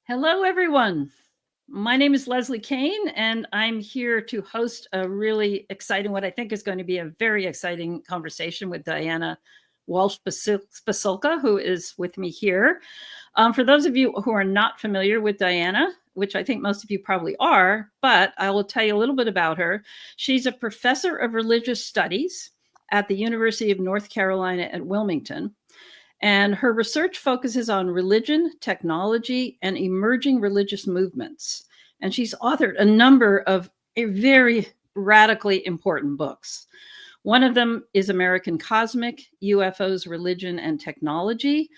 Hello, everyone. My name is Leslie Kean, and I'm here to host a really exciting, what I think is going to be a very exciting conversation with Diana Walsh-Pasulka, who is with me here. For those of you who are not familiar with Diana, which I think most of you probably are, but I will tell you a little bit about her. She's a professor of religious studies at the University of North Carolina at Wilmington. And her research focuses on religion, technology, and emerging religious movements. And she's authored a number of very radically important books. One of them is American Cosmic, UFOs, Religion, and Technology.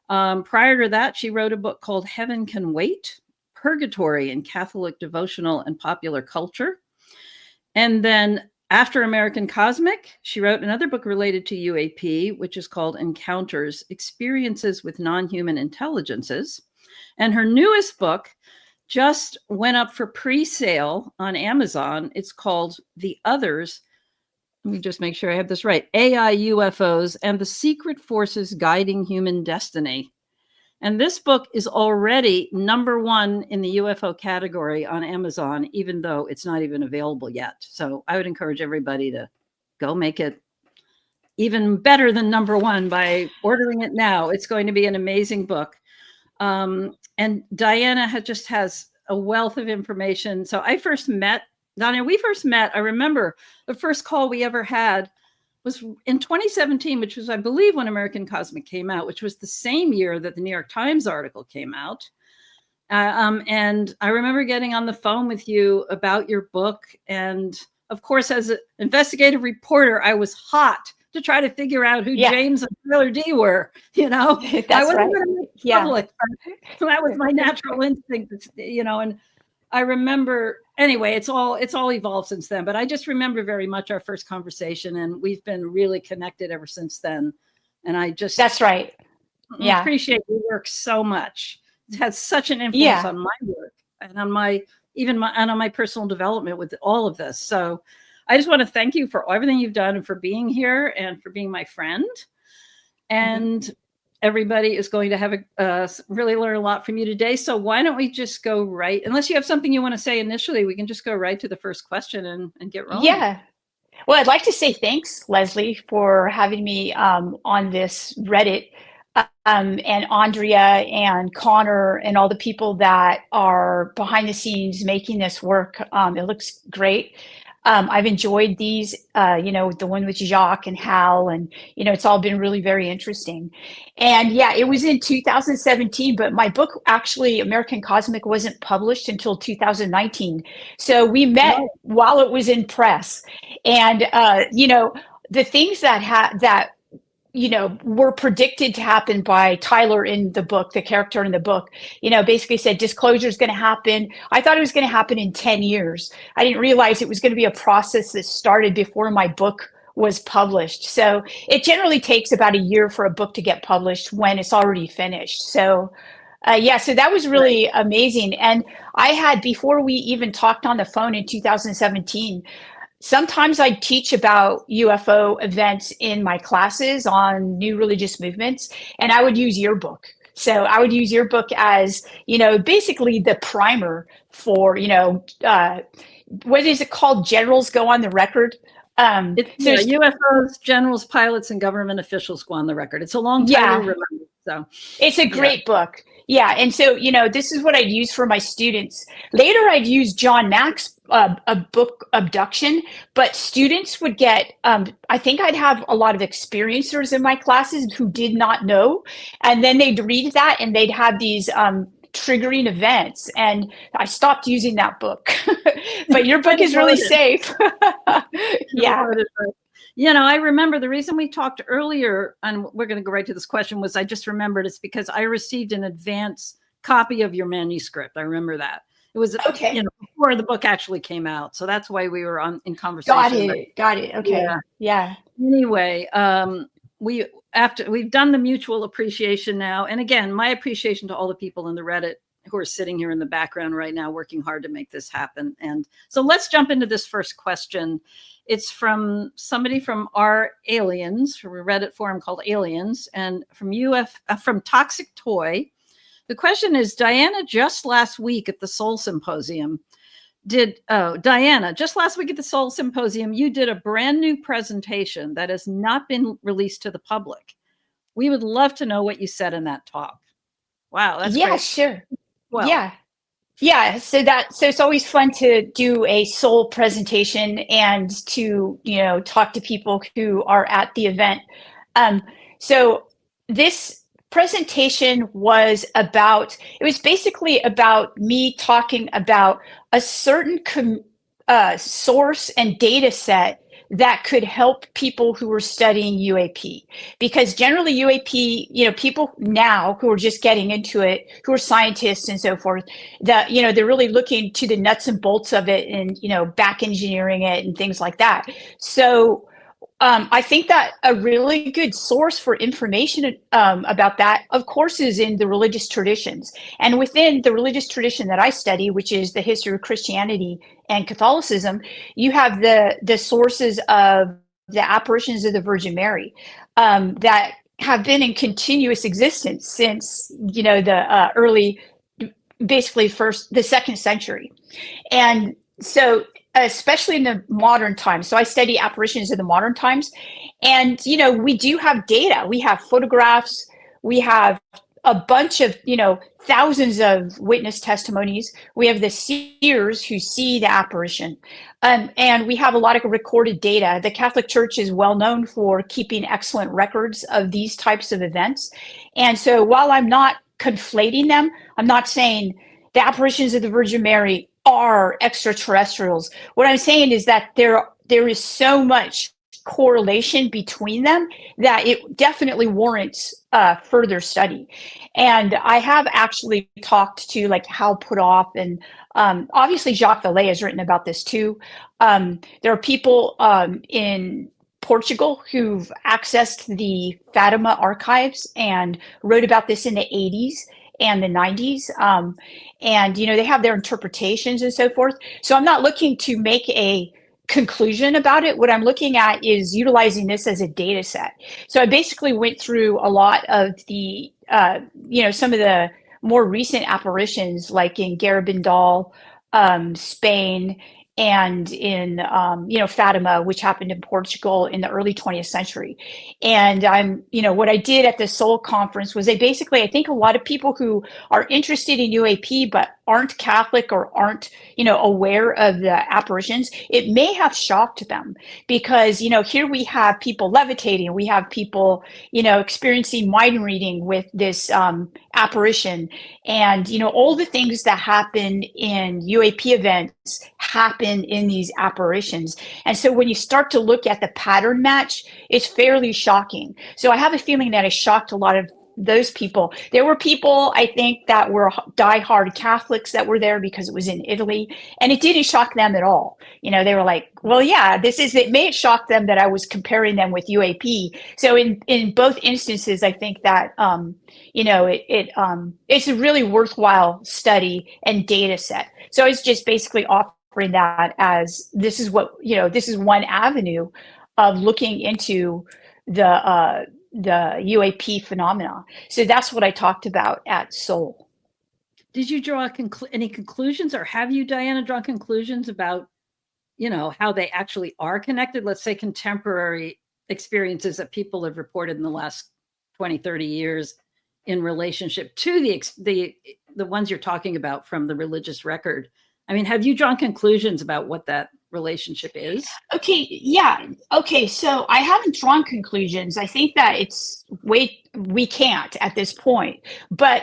Prior to that, she wrote a book called Heaven Can Wait, Purgatory in Catholic Devotional and Popular Culture. And then after American Cosmic, she wrote another book related to UAP, which is called Encounters, Experiences with Non-Human Intelligences. And her newest book just went up for pre-sale on Amazon. It's called The Others. Let me just make sure I have this right. AI, UFOs, and the Secret Forces Guiding Human Destiny. And this book is already #1 in the UFO category on Amazon, even though it's not even available yet. So I would encourage everybody to go make it even better than #1 by ordering it now. It's going to be an amazing book. And Diana has a wealth of information. So we first met, I remember the first call we ever had was in 2017, which was, I believe, when American Cosmic came out, which was the same year that the New York Times article came out. And I remember getting on the phone with you about your book. And of course, as an investigative reporter, I was hot to try to figure out who James and Taylor D were, That's I wasn't right. going to make it public. So that was my natural instinct, and I remember, anyway, it's all evolved since then, but I just remember very much our first conversation, and we've been really connected ever since then. And That's right. I appreciate your work so much. It has such an influence on my work and on my personal development with all of this. So I just want to thank you for everything you've done and for being here and for being my friend. And everybody is going to have really learn a lot from you today. So why don't we just go right, unless you have something you want to say initially, we can just go right to the first question and get rolling. Yeah. Well, I'd like to say thanks, Leslie, for having me on this Reddit, and Andrea and Connor and all the people that are behind the scenes making this work. It looks great. I've enjoyed these, the one with Jacques and Hal, and, it's all been really very interesting. And it was in 2017, but my book, actually, American Cosmic, wasn't published until 2019. So we met while it was in press. And, the things that were predicted to happen by Tyler in the book, the character in the book, basically said disclosure is going to happen. I thought it was going to happen in 10 years. I didn't realize it was going to be a process that started before my book was published. So it generally takes about a year for a book to get published when it's already finished. So so that was really amazing. And I had, before we even talked on the phone in 2017, sometimes I teach about UFO events in my classes on new religious movements, and I would use your book. So I would use your book as, basically the primer for, what is it called? Generals Go on the Record. UFOs, generals, pilots, and government officials go on the record. It's a long title to remember. So it's a great book. Yeah. And so, this is what I'd use for my students. Later, I'd use John Mack's a book, Abduction, but students would get, I think I'd have a lot of experiencers in my classes who did not know. And then they'd read that and they'd have these triggering events. And I stopped using that book. But your book is really safe. I remember the reason we talked earlier, and we're going to go right to this question, was I just remembered it's because I received an advance copy of your manuscript. I remember that. It was before the book actually came out. So that's why we were in conversation. Got it. Okay. Yeah. Anyway, we've done the mutual appreciation now. And again, my appreciation to all the people in the Reddit who are sitting here in the background right now, working hard to make this happen. And so let's jump into this first question. It's from somebody from our Aliens, from a Reddit forum called Aliens, and from Toxic Toy, The question is, Diana, just last week at the Soul Symposium, Diana, just last week at the Soul Symposium, you did a brand new presentation that has not been released to the public. We would love to know what you said in that talk. Wow, that's Yeah, great. sure. Well, Yeah, so it's always fun to do a soul presentation and to, talk to people who are at the event. So this presentation was basically about me talking about a certain source and data set that could help people who are studying UAP. Because generally UAP, people now who are just getting into it, who are scientists and so forth, that, they're really looking to the nuts and bolts of it and, back engineering it and things like that. So I think that a really good source for information about that, of course, is in the religious traditions. And within the religious tradition that I study, which is the history of Christianity and Catholicism, you have the sources of the apparitions of the Virgin Mary that have been in continuous existence since, the early, basically the second century. And so especially in the modern times. So I study apparitions in the modern times. And, we do have data. We have photographs. We have a bunch of, thousands of witness testimonies. We have the seers who see the apparition. And we have a lot of recorded data. The Catholic Church is well known for keeping excellent records of these types of events. And so while I'm not conflating them, I'm not saying the apparitions of the Virgin Mary are extraterrestrials. What I'm saying is that there is so much correlation between them that it definitely warrants further study. And I have actually talked to like Hal Puthoff, and obviously Jacques Vallée has written about this too. There are people in Portugal who've accessed the Fatima archives and wrote about this in the 80s and the 90s. And, they have their interpretations and so forth. So I'm not looking to make a conclusion about it. What I'm looking at is utilizing this as a data set. So I basically went through a lot of the, some of the more recent apparitions, like in Garabandal, Spain, and in Fatima, which happened in Portugal in the early 20th century. And what I did at the Soul conference was I think a lot of people who are interested in UAP but aren't Catholic or aren't aware of the apparitions, it may have shocked them, because here we have people levitating, we have people experiencing mind reading with this apparition, and all the things that happen in UAP events happen in these apparitions. And so when you start to look at the pattern match, it's fairly shocking. So I have a feeling that it shocked a lot of those people. There were people, I think, that were diehard Catholics that were there because it was in Italy, and it didn't shock them at all. They were like, well, yeah, it may have shocked them that I was comparing them with UAP. So in both instances, I think that, it's a really worthwhile study and data set. So it's just basically offering that as this is one avenue of looking into the UAP phenomena. So that's what I talked about at Soul. Did you draw any conclusions, or have you, Diana, drawn conclusions about, how they actually are connected? Let's say contemporary experiences that people have reported in the last 20, 30 years in relationship to the ones you're talking about from the religious record. I mean, have you drawn conclusions about what that relationship is? Okay, yeah. Okay, so I haven't drawn conclusions. I think that we can't at this point, but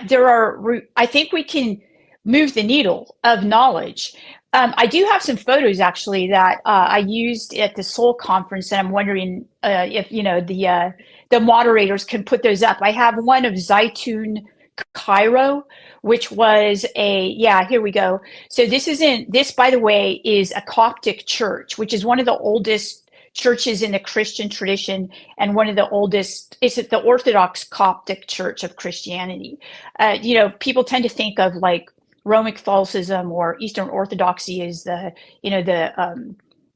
I think we can move the needle of knowledge. I do have some photos actually that I used at the Soul conference, and I'm wondering if the moderators can put those up. I have one of Zaytun, Cairo, which was here we go. So this, by the way, is a Coptic church, which is one of the oldest churches in the Christian tradition, and one of the oldest is the Orthodox Coptic Church of Christianity. People tend to think of like Roman Catholicism or Eastern Orthodoxy as the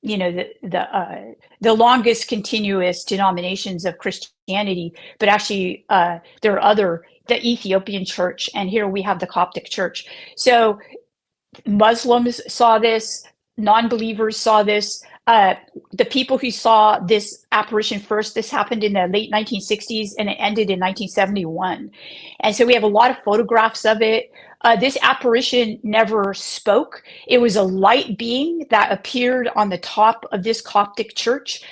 the longest continuous denominations of Christianity, but actually there are the Ethiopian church, and here we have the Coptic church. So Muslims saw this, non-believers saw this. The people who saw this apparition first, this happened in the late 1960s and it ended in 1971. And so we have a lot of photographs of it. This apparition never spoke. It was a light being that appeared on the top of this Coptic church.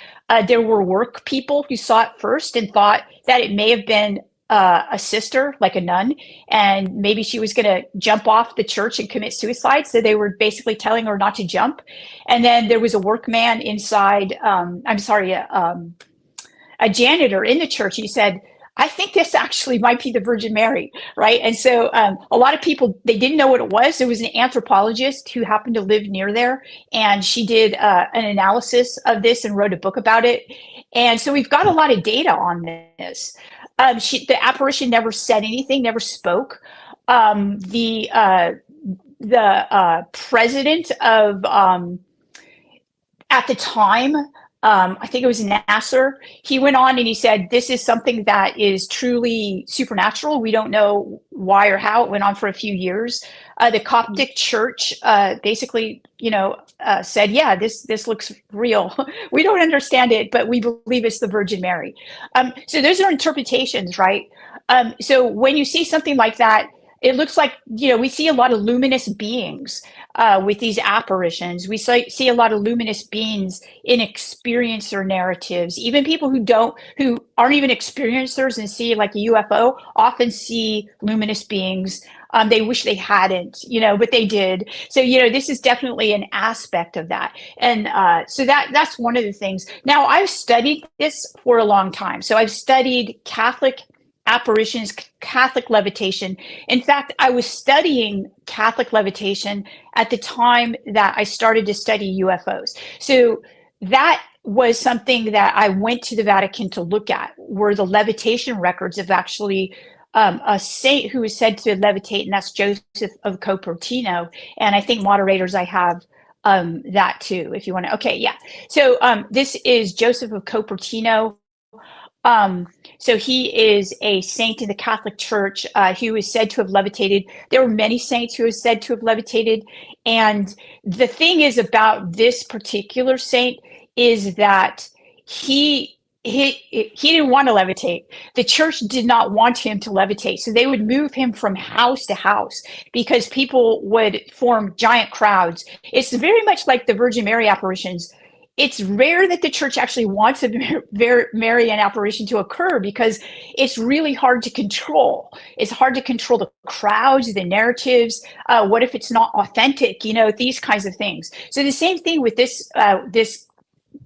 There were work people who saw it first and thought that it may have been a sister, like a nun, and maybe she was going to jump off the church and commit suicide. So they were basically telling her not to jump. And then there was a workman inside, a janitor in the church. He said, I think this actually might be the Virgin Mary, right? And so a lot of people, they didn't know what it was. There was an anthropologist who happened to live near there, and she did an analysis of this and wrote a book about it. And so we've got a lot of data on this. The apparition never said anything, never spoke. The president of, at the time, I think it was Nasser, he went on and he said, this is something that is truly supernatural. We don't know why or how. It went on for a few years. The Coptic church basically, said, yeah, this looks real. We don't understand it, but we believe it's the Virgin Mary. So those are interpretations, right? So when you see something like that, it looks like, we see a lot of luminous beings with these apparitions. We see a lot of luminous beings in experiencer narratives. Even people who aren't even experiencers and see like a UFO often see luminous beings. They wish they hadn't, but they did. So, this is definitely an aspect of that. And so that's one of the things. Now, I've studied this for a long time. So I've studied Catholic apparitions, Catholic levitation. In fact, I was studying Catholic levitation at the time that I started to study UFOs. So that was something that I went to the Vatican to look at, were the levitation records of actually a saint who is said to levitate, and that's Joseph of Cupertino. And I think moderators, I have that too, if you want to. Okay, yeah. So this is Joseph of Cupertino. So he is a saint in the Catholic Church who is said to have levitated. There were many saints who are said to have levitated. And the thing is about this particular saint is that he didn't want to levitate. The church did not want him to levitate. So they would move him from house to house because people would form giant crowds. It's very much like the Virgin Mary apparitions. It's rare that the church actually wants a Marian apparition to occur because it's really hard to control. It's hard to control the crowds, the narratives. What if it's not authentic? These kinds of things. So the same thing with this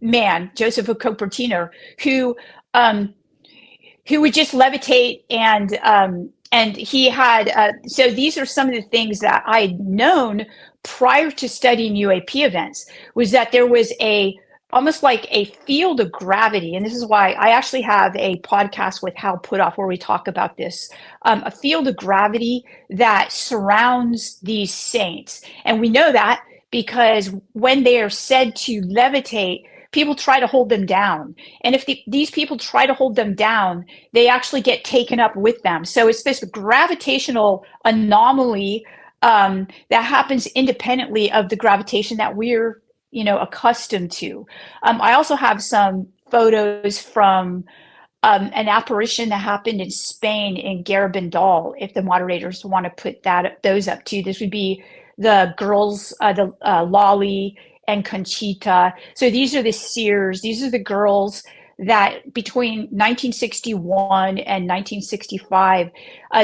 man, Joseph of Cupertino, who would just levitate, and he had. So these are some of the things that I'd known prior to studying UAP events, was that there was almost like a field of gravity. And this is why I actually have a podcast with Hal Putoff where we talk about this, a field of gravity that surrounds these saints. And we know that because when they are said to levitate, people try to hold them down. And if these people try to hold them down, they actually get taken up with them. So it's this gravitational anomaly that happens independently of the gravitation that we're, accustomed to. I also have some photos from an apparition that happened in Spain in Garabandal, if the moderators want to put those up too. This would be the girls, Lolly and Conchita. So these are the seers. These are the girls that between 1961 and 1965,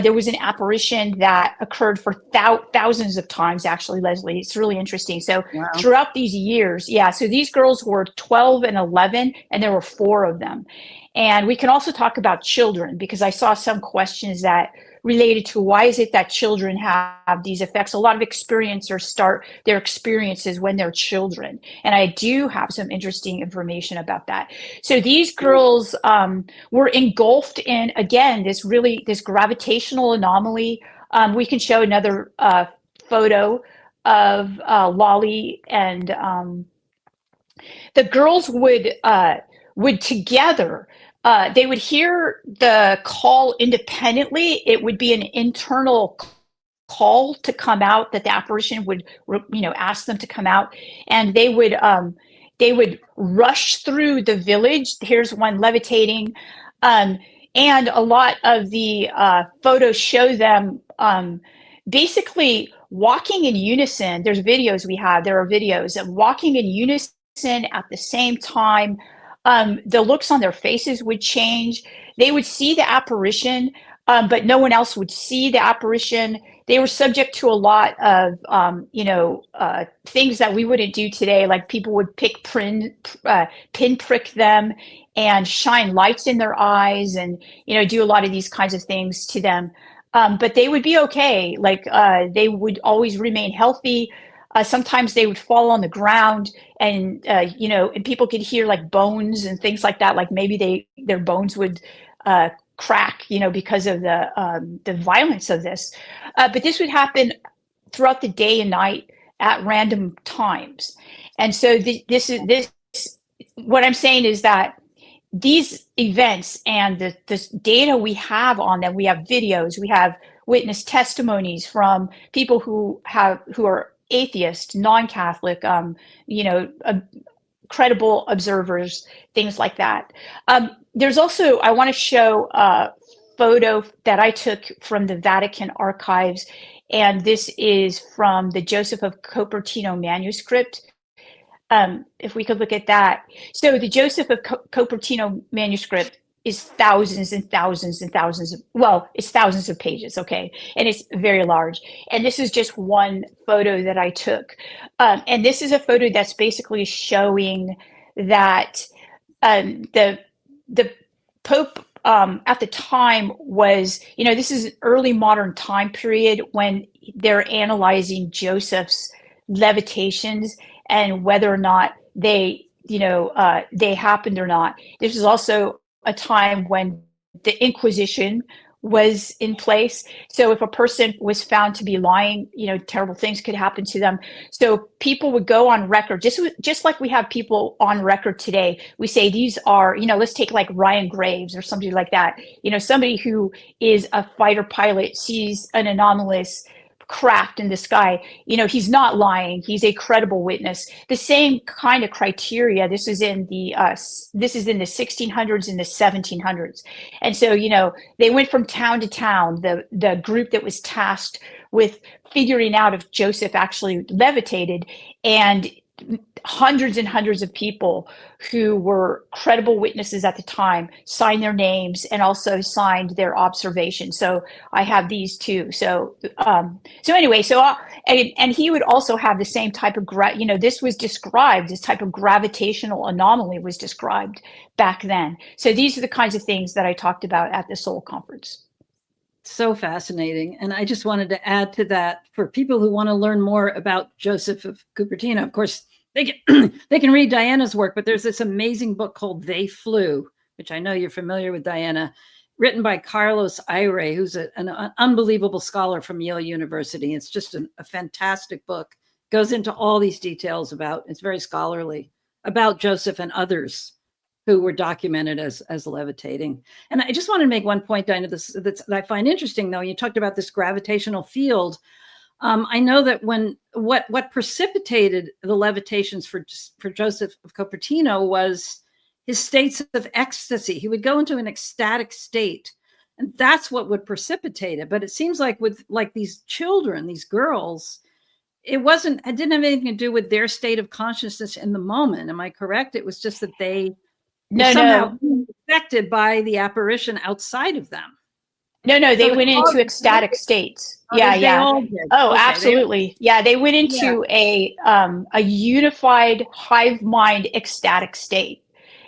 there was an apparition that occurred for thousands of times, actually, Leslie. It's really interesting. So wow. Throughout these years, so these girls were 12 and 11, and there were 4 of them. And we can also talk about children, because I saw some questions that related to why is it that children have these effects. A lot of experiencers start their experiences when they're children. And I do have some interesting information about that. So these girls were engulfed in, again, this gravitational anomaly. We can show another photo of Lolly and the girls would together, they would hear the call independently. It would be an internal call to come out, that the apparition would, ask them to come out, and they would rush through the village. Here's one levitating, and a lot of the photos show them basically walking in unison. There are videos of walking in unison at the same time. The looks on their faces would change. They would see the apparition, but no one else would see the apparition. They were subject to a lot of, things that we wouldn't do today. Like people would pinprick them and shine lights in their eyes, and do a lot of these kinds of things to them. But they would be okay. Like they would always remain healthy. Sometimes they would fall on the ground, and and people could hear like bones and things like that. Like maybe their bones would crack, because of the violence of this. But this would happen throughout the day and night at random times. And so what I'm saying is that these events and the data we have on them, we have videos, we have witness testimonies from people who are atheist, non-Catholic, credible observers, things like that. There's also, I want to show a photo that I took from the Vatican archives, and this is from the Joseph of Cupertino manuscript. If we could look at that. So the Joseph of Cupertino manuscript is thousands and thousands and thousands of, it's thousands of pages, okay? And it's very large. And this is just one photo that I took. And this is a photo that's basically showing that the Pope at the time was, this is an early modern time period when they're analyzing Joseph's levitations and whether or not they happened or not. This is also a time when the Inquisition was in place. So if a person was found to be lying, terrible things could happen to them. So people would go on record, just like we have people on record today. We say these are, let's take like Ryan Graves or somebody like that. Somebody who is a fighter pilot sees an anomalous craft in the sky. He's not lying. He's a credible witness. The same kind of criteria. This is in the 1600s and the 1700s. And so, they went from town to town. The group that was tasked with figuring out if Joseph actually levitated, and hundreds and hundreds of people who were credible witnesses at the time signed their names and also signed their observations. So I have these too. So anyway, and he would also have the same type of this type of gravitational anomaly was described back then. So these are the kinds of things that I talked about at the Soul Conference. So fascinating. And I just wanted to add to that, for people who want to learn more about Joseph of Cupertino, of course, they can read Diana's work, but there's this amazing book called They Flew, which I know you're familiar with, Diana, written by Carlos Aire, who's an unbelievable scholar from Yale University. It's just a fantastic book. Goes into all these details it's very scholarly, about Joseph and others who were documented as levitating. And I just wanted to make one point, Diana, that I find interesting, though. You talked about this gravitational field. I know that what precipitated the levitations for Joseph of Cupertino was his states of ecstasy. He would go into an ecstatic state, and that's what would precipitate it. But it seems like with these children, these girls, it didn't have anything to do with their state of consciousness in the moment. Am I correct? It was just that they somehow affected by the apparition outside of them. No, they went into ecstatic states. They all did. Oh, okay, absolutely. They went into a unified hive mind ecstatic state.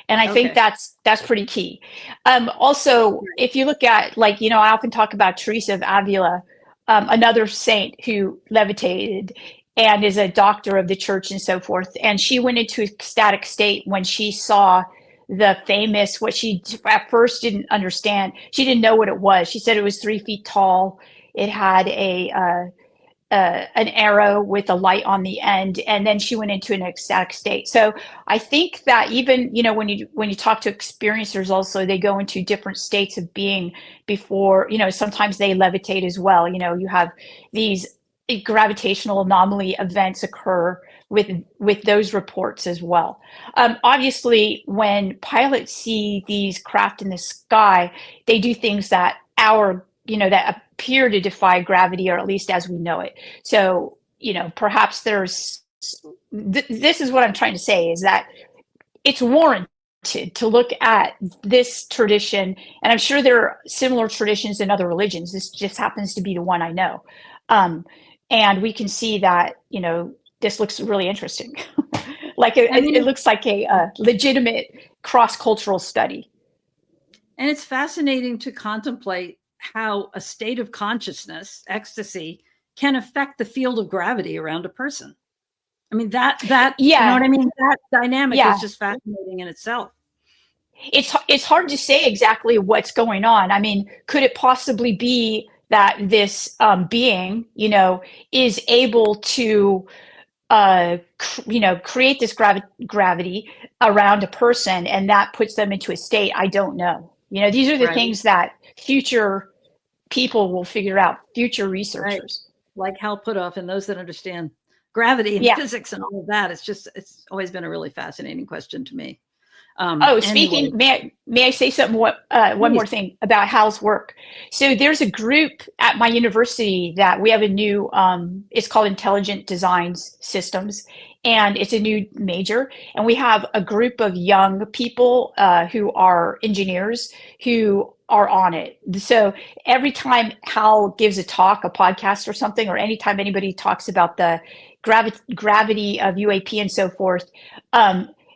And I think that's pretty key. Also, if you look at, I often talk about Teresa of Avila, another saint who levitated and is a doctor of the church and so forth. And she went into ecstatic state when she saw the famous, what she at first didn't understand. She didn't know what it was. She said it was 3 feet tall. It had an arrow with a light on the end, and then she went into an ecstatic state. So I think that even, when you talk to experiencers, also they go into different states of being before, sometimes they levitate as well. You have these gravitational anomaly events occur with those reports as well. Obviously, when pilots see these craft in the sky, they do things that that appear to defy gravity, or at least as we know it. So, perhaps this is what I'm trying to say, is that it's warranted to look at this tradition. And I'm sure there are similar traditions in other religions. This just happens to be the one I know. And we can see that, this looks really interesting. It looks like a legitimate cross-cultural study. And it's fascinating to contemplate how a state of consciousness, ecstasy, can affect the field of gravity around a person. I mean, that you know what I mean? That dynamic is just fascinating in itself. It's hard to say exactly what's going on. I mean, could it possibly be that this being, is able to create this gravity around a person, and that puts them into a state? I don't know. These are the things that future people will figure out, future researchers. Right. Like Hal Puthoff and those that understand gravity and physics and all of that. It's always been a really fascinating question to me. Speaking, may I say something? One more thing about Hal's work. So there's a group at my university that we have a new, it's called Intelligent Designs Systems, and it's a new major. And we have a group of young people who are engineers who are on it. So every time Hal gives a talk, a podcast or something, or anytime anybody talks about the gravity of UAP and so forth,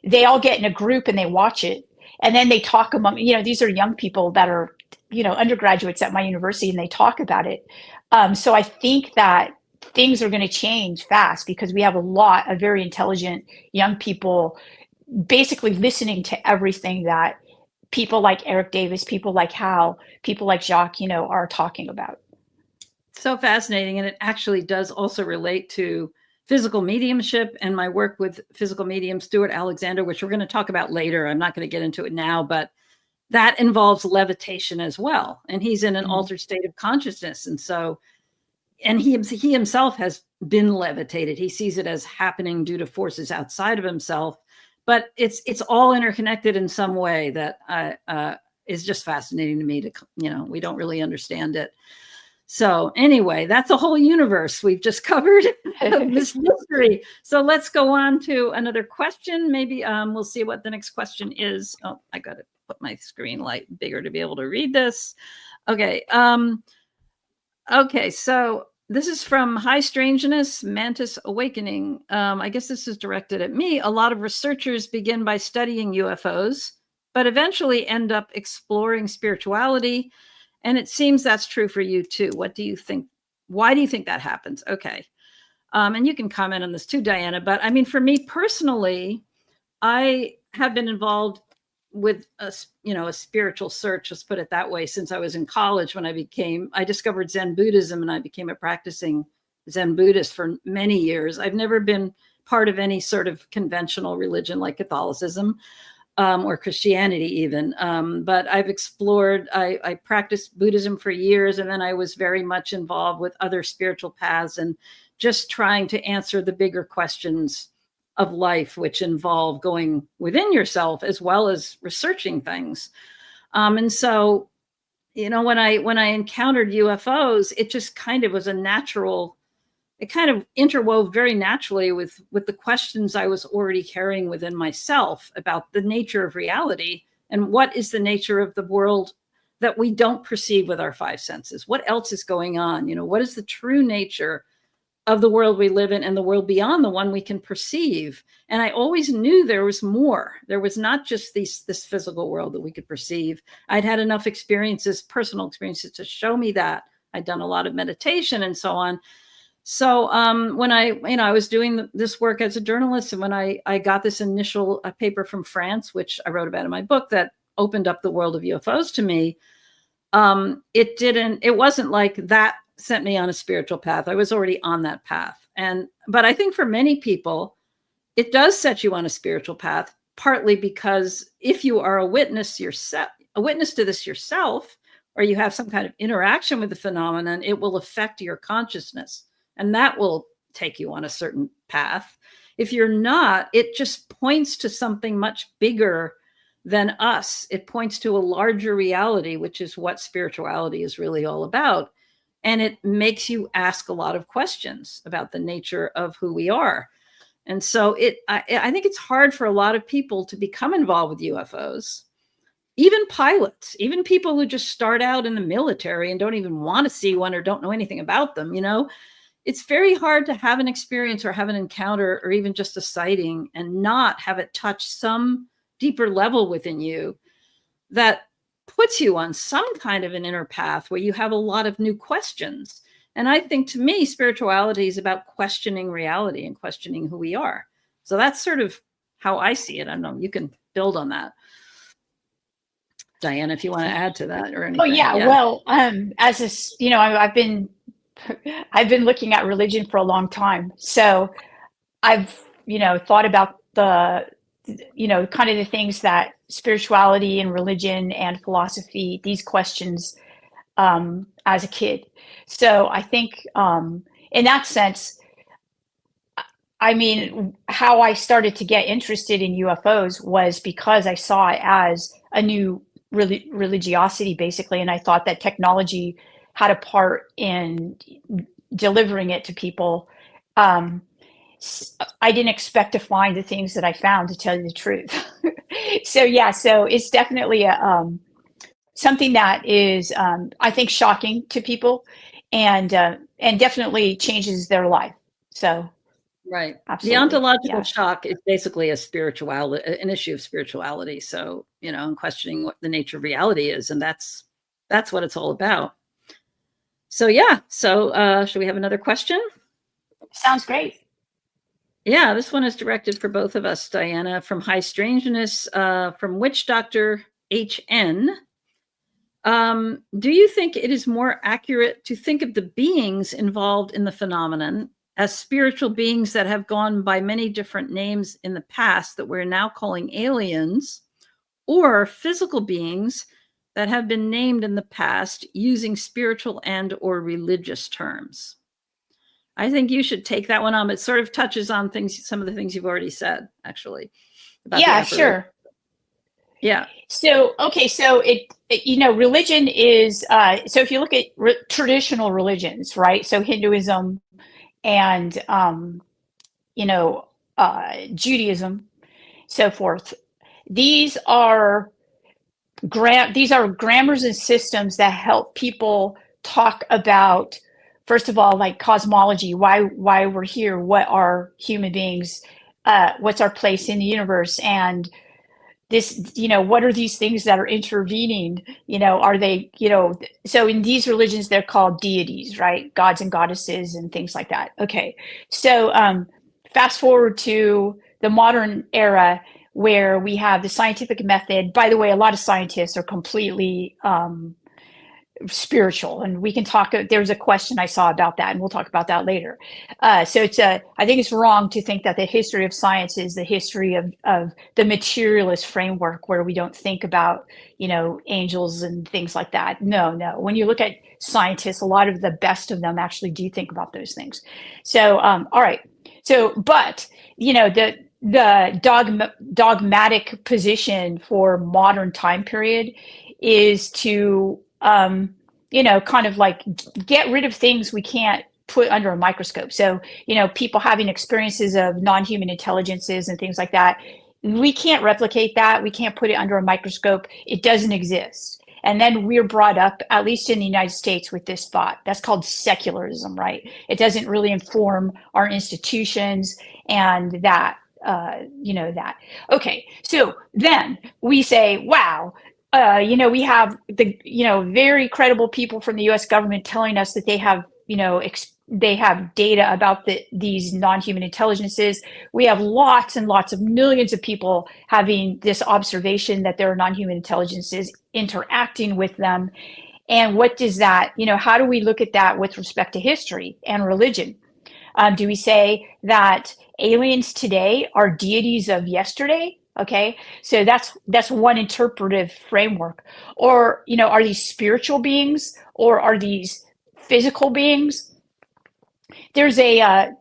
they all get in a group and they watch it, and then they talk among, these are young people that are, undergraduates at my university, and they talk about it. So I think that things are going to change fast, because we have a lot of very intelligent young people basically listening to everything that people like Eric Davis, people like Hal, people like Jacques, are talking about. So fascinating. And it actually does also relate to physical mediumship and my work with physical medium Stuart Alexander, which we're going to talk about later. I'm not going to get into it now, but that involves levitation as well. And he's in an altered state of consciousness. And so, and he himself has been levitated. He sees it as happening due to forces outside of himself, but it's all interconnected in some way that is just fascinating to me. We don't really understand it. So anyway, that's a whole universe we've just covered this mystery. So let's go on to another question. Maybe we'll see what the next question is. Oh, I got to put my screen light bigger to be able to read this. Okay. Okay. So this is from High Strangeness, Mantis Awakening. I guess this is directed at me. A lot of researchers begin by studying UFOs, but eventually end up exploring spirituality. And it seems that's true for you too. What do you think? Why do you think that happens? Okay. And you can comment on this too, Diana. But I mean, for me personally, I have been involved with a spiritual search, let's put it that way, since I was in college when I discovered Zen Buddhism, and I became a practicing Zen Buddhist for many years. I've never been part of any sort of conventional religion like Catholicism. Or Christianity even. But I've explored, I practiced Buddhism for years, and then I was very much involved with other spiritual paths and just trying to answer the bigger questions of life, which involve going within yourself as well as researching things. And so, when I encountered UFOs, it just kind of was it kind of interwove very naturally with the questions I was already carrying within myself about the nature of reality and what is the nature of the world that we don't perceive with our five senses. What else is going on? What is the true nature of the world we live in and the world beyond the one we can perceive? And I always knew there was more. There was not just this physical world that we could perceive. I'd had enough personal experiences to show me that. I'd done a lot of meditation and so on. So when I was doing this work as a journalist, and when I got this initial paper from France, which I wrote about in my book, that opened up the world of UFOs to me, it wasn't like that sent me on a spiritual path. I was already on that path. But I think for many people, it does set you on a spiritual path, partly because if you are a witness to this yourself, or you have some kind of interaction with the phenomenon, it will affect your consciousness, and that will take you on a certain path. If you're not, it just points to something much bigger than us. It points to a larger reality, which is what spirituality is really all about. And it makes you ask a lot of questions about the nature of who we are. And so I think it's hard for a lot of people to become involved with UFOs, even pilots, even people who just start out in the military and don't even want to see one or don't know anything about them. It's very hard to have an experience or have an encounter or even just a sighting and not have it touch some deeper level within you that puts you on some kind of an inner path where you have a lot of new questions. And I think, to me, spirituality is about questioning reality and questioning who we are. So that's sort of how I see it. I don't know, you can build on that, Diana, if you want to add to that or anything. Oh yeah. Well, as this, I've been looking at religion for a long time. So I've, thought about the, kind of the things that spirituality and religion and philosophy, these questions, as a kid. So I think, in that sense, I mean, how I started to get interested in UFOs was because I saw it as a new religiosity, basically. And I thought that technology had a part in delivering it to people. I didn't expect to find the things that I found, to tell you the truth. So it's definitely something that is, I think, shocking to people, and definitely changes their life. So, right, absolutely. The ontological shock is basically an issue of spirituality. So, and questioning what the nature of reality is, and that's what it's all about. So should we have another question? Sounds great. Yeah, this one is directed for both of us, Diana, from High Strangeness, from Witch Doctor HN. Do you think it is more accurate to think of the beings involved in the phenomenon as spiritual beings that have gone by many different names in the past that we're now calling aliens, or physical beings that have been named in the past using spiritual and or religious terms? I think you should take that one on. It sort of touches on some of the things you've already said, actually. Yeah, sure. Yeah. So, okay. So religion is, so if you look at traditional religions, right? So Hinduism and, Judaism, so forth. These are grammars and systems that help people talk about, first of all, like cosmology, why we're here, what are human beings, what's our place in the universe, and this, what are these things that are intervening? Are they, so in these religions, they're called deities, right? Gods and goddesses and things like that. Okay. So fast forward to the modern era, where we have the scientific method. By the way, a lot of scientists are completely spiritual, and we can talk. There's a question I saw about that, and we'll talk about that later. So I think it's wrong to think that the history of science is the history of the materialist framework, where we don't think about, angels and things like that. No. When you look at scientists, a lot of the best of them actually do think about those things. So, all right. So, but, the dogmatic position for modern time period is to, kind of like get rid of things we can't put under a microscope. So, people having experiences of non-human intelligences and things like that, we can't replicate that. We can't put it under a microscope. It doesn't exist. And then we're brought up, at least in the United States, with this thought. That's called secularism, right? It doesn't really inform our institutions and that. That. Okay, so then we say, wow, we have the, very credible people from the U.S. government telling us that they have, they have data about these non-human intelligences. We have lots and lots of millions of people having this observation that there are non-human intelligences interacting with them. And what does that, how do we look at that with respect to history and religion? Do we say that aliens today are deities of yesterday? Okay, so that's one interpretive framework. Or, are these spiritual beings or are these physical beings? There's a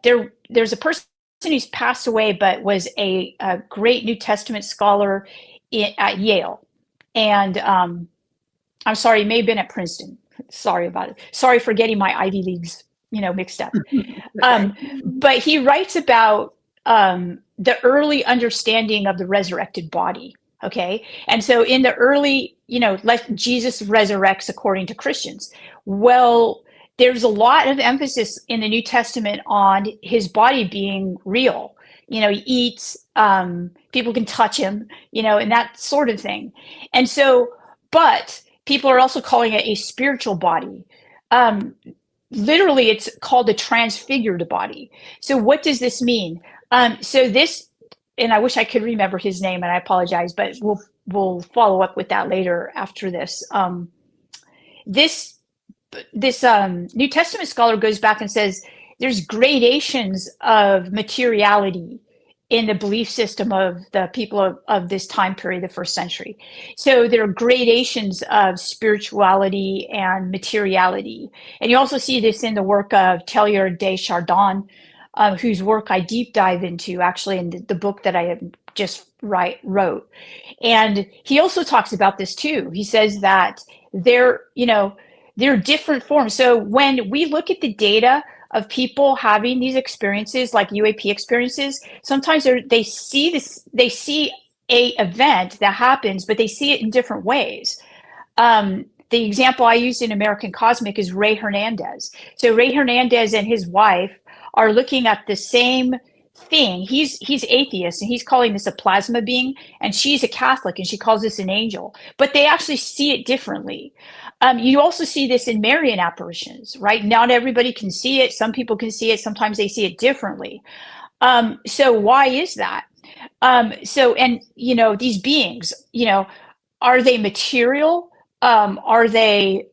person who's passed away, but was a great New Testament scholar at Yale, and I'm sorry, he may have been at Princeton. Sorry about it. Sorry for getting my Ivy Leagues, mixed up. Okay. But he writes about the early understanding of the resurrected body. Okay, and so in the early, like Jesus resurrects according to Christians. Well, there's a lot of emphasis in the New Testament on his body being real. He eats, people can touch him, and that sort of thing. And so, but people are also calling it a spiritual body. Literally, it's called a transfigured body. So what does this mean? So this, and I wish I could remember his name, and I apologize, but we'll follow up with that later after this. This New Testament scholar goes back and says there's gradations of materiality in the belief system of the people of this time period, the first century. So there are gradations of spirituality and materiality. And you also see this in the work of Teilhard de Chardin, whose work I deep dive into actually in the book that I have just wrote. And he also talks about this too. He says that there are different forms. So when we look at the data of people having these experiences, like UAP experiences, sometimes they see a event that happens, but they see it in different ways. The example I used in American Cosmic is Ray Hernandez. So Ray Hernandez and his wife are looking at the same thing. He's atheist and he's calling this a plasma being, and she's a Catholic and she calls this an angel, but they actually see it differently. You also see this in Marian apparitions, right? Not everybody can see it. Some people can see it. Sometimes they see it differently. So why is that? These beings, are they material? Are they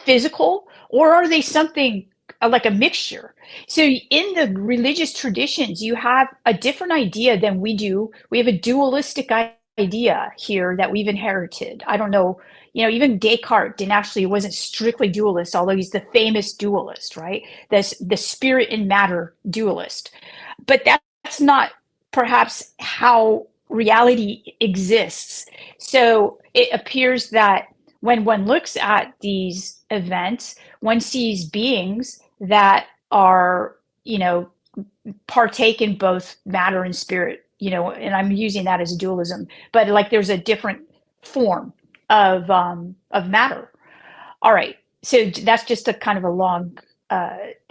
physical? Or are they something like a mixture? So in the religious traditions, you have a different idea than we do. We have a dualistic idea here that we've inherited. I don't know, even Descartes wasn't strictly dualist, although he's the famous dualist, right? The spirit and matter dualist. But that's not perhaps how reality exists. So it appears that when one looks at these events, one sees beings that are, partake in both matter and spirit, and I'm using that as a dualism, but like there's a different form of matter. All right, so that's just a kind of a long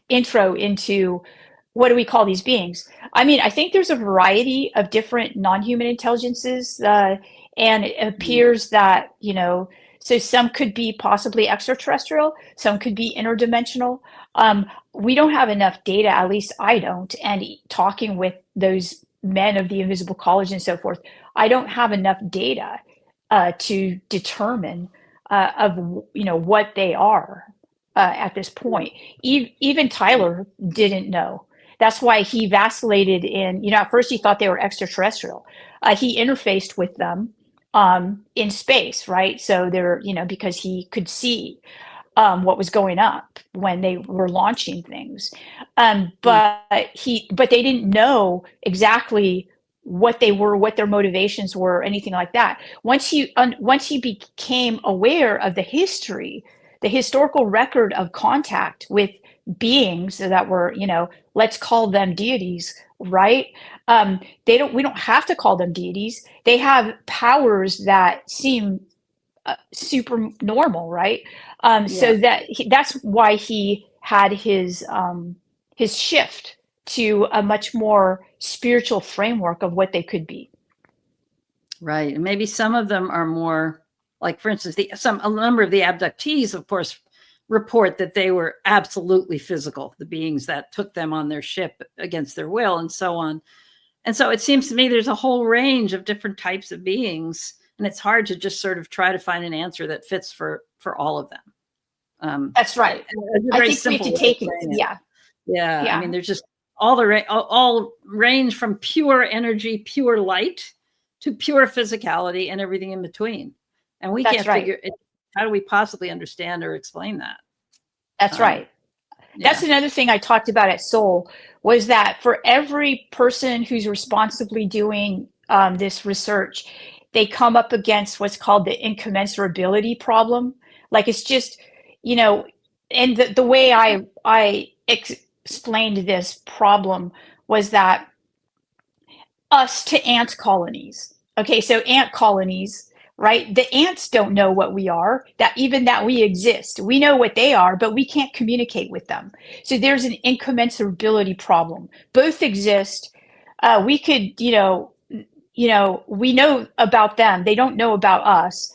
intro into what do we call these beings. I mean, I think there's a variety of different non-human intelligences, and it appears that, so some could be possibly extraterrestrial, some could be interdimensional. We don't have enough data, at least I don't, and talking with those men of the Invisible College and so forth, I don't have enough data to determine what they are at this point. Even Tyler didn't know. That's why he vacillated at first he thought they were extraterrestrial. He interfaced with them in space, right? So they're, because he could see what was going up when they were launching things. But they didn't know exactly what they were, what their motivations were, anything like that. Once he became aware of the historical record of contact with beings that were, let's call them deities, right? We don't have to call them deities. They have powers that seem super normal, right? So that's why he had his shift to a much more spiritual framework of what they could be. Right. And maybe some of them are more like, for instance, a number of the abductees, of course, report that they were absolutely physical, the beings that took them on their ship against their will and so on. And so it seems to me there's a whole range of different types of beings, and it's hard to just sort of try to find an answer that fits for all of them. That's right. It's a I very think we have simple to way of take it. saying it. Yeah. Yeah, I Yeah. mean, there's just all range from pure energy, pure light, to pure physicality and everything in between. And we That's can't right. figure it. How do we possibly understand or explain that? That's right. That's Yeah. another thing I talked about at Soul, was that for every person who's responsibly doing this research, they come up against what's called the incommensurability problem. Like, it's just, you know, and the way I explained this problem was that us to ant colonies. Okay, so ant colonies, right? The ants don't know what we are, that we exist. We know what they are, but we can't communicate with them. So there's an incommensurability problem. Both exist. We could, we know about them. They don't know about us.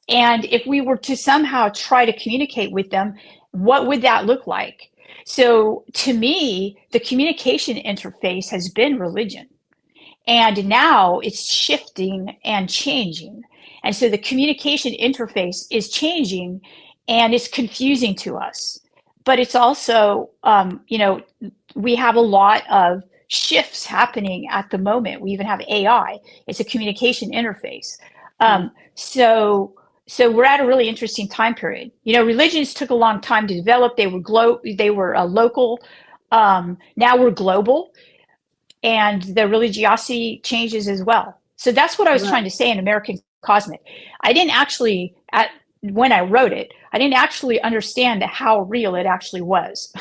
And if we were to somehow try to communicate with them, what would that look like? So to me, the communication interface has been religion. And now it's shifting and changing. And so the communication interface is changing and it's confusing to us. But it's also, we have a lot of shifts happening at the moment. We even have AI. It's a communication interface. So we're at a really interesting time period. Religions took a long time to develop. They were local. Now we're global, and the religiosity changes as well. So that's what I was trying to say in American Cosmic. I didn't actually, when I wrote it, I didn't actually understand how real it actually was.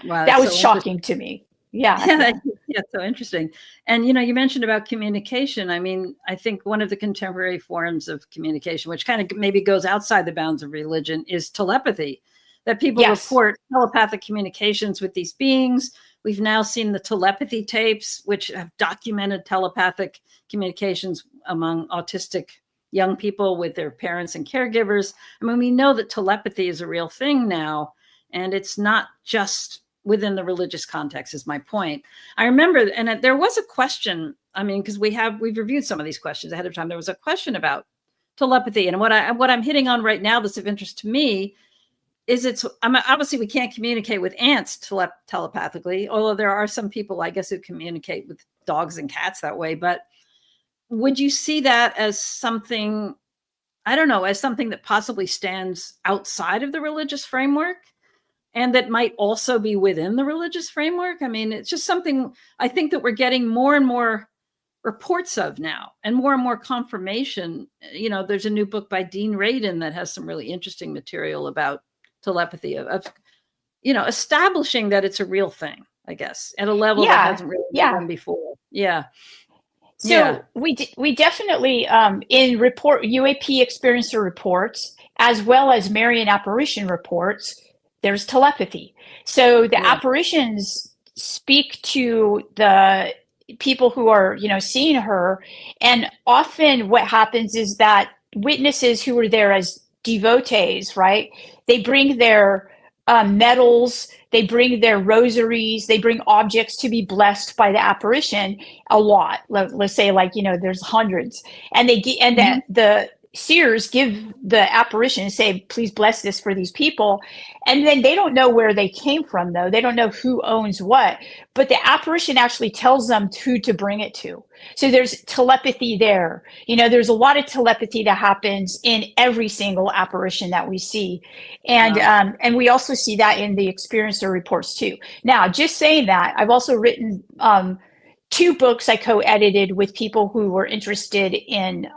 Wow, That was so shocking to me. Yeah. Yeah, so interesting. And you mentioned about communication. I mean, I think one of the contemporary forms of communication, which kind of maybe goes outside the bounds of religion, is telepathy. That people report telepathic communications with these beings. We've now seen the telepathy tapes, which have documented telepathic communications among autistic young people with their parents and caregivers. I mean, we know that telepathy is a real thing now, and it's not just within the religious context, is my point. I remember, and there was a question, I mean, because we've reviewed some of these questions ahead of time. There was a question about telepathy, and what I'm hitting on right now that's of interest to me is obviously we can't communicate with ants telepathically, although there are some people, I guess, who communicate with dogs and cats that way. But would you see that as something, I don't know, as something that possibly stands outside of the religious framework and that might also be within the religious framework? I mean, it's just something I think that we're getting more and more reports of now, and more confirmation. There's a new book by Dean Radin that has some really interesting material about telepathy of establishing that it's a real thing, I guess, at a level that hasn't really been done before. So we definitely in UAP experiencer reports, as well as Marian apparition reports, there's telepathy. So the apparitions speak to the people who are seeing her, and often what happens is that witnesses who were there as devotees, right, they bring their medals, they bring their rosaries, they bring objects to be blessed by the apparition. A lot, let's say, there's hundreds, and the seers give the apparition and say, please bless this for these people. And then they don't know where they came from, though. They don't know who owns what, but the apparition actually tells them who to bring it to. So there's telepathy there. There's a lot of telepathy that happens in every single apparition that we see. And we also see that in the experiencer reports too. Now, just saying that, I've also written 2 books I co-edited with people who were interested in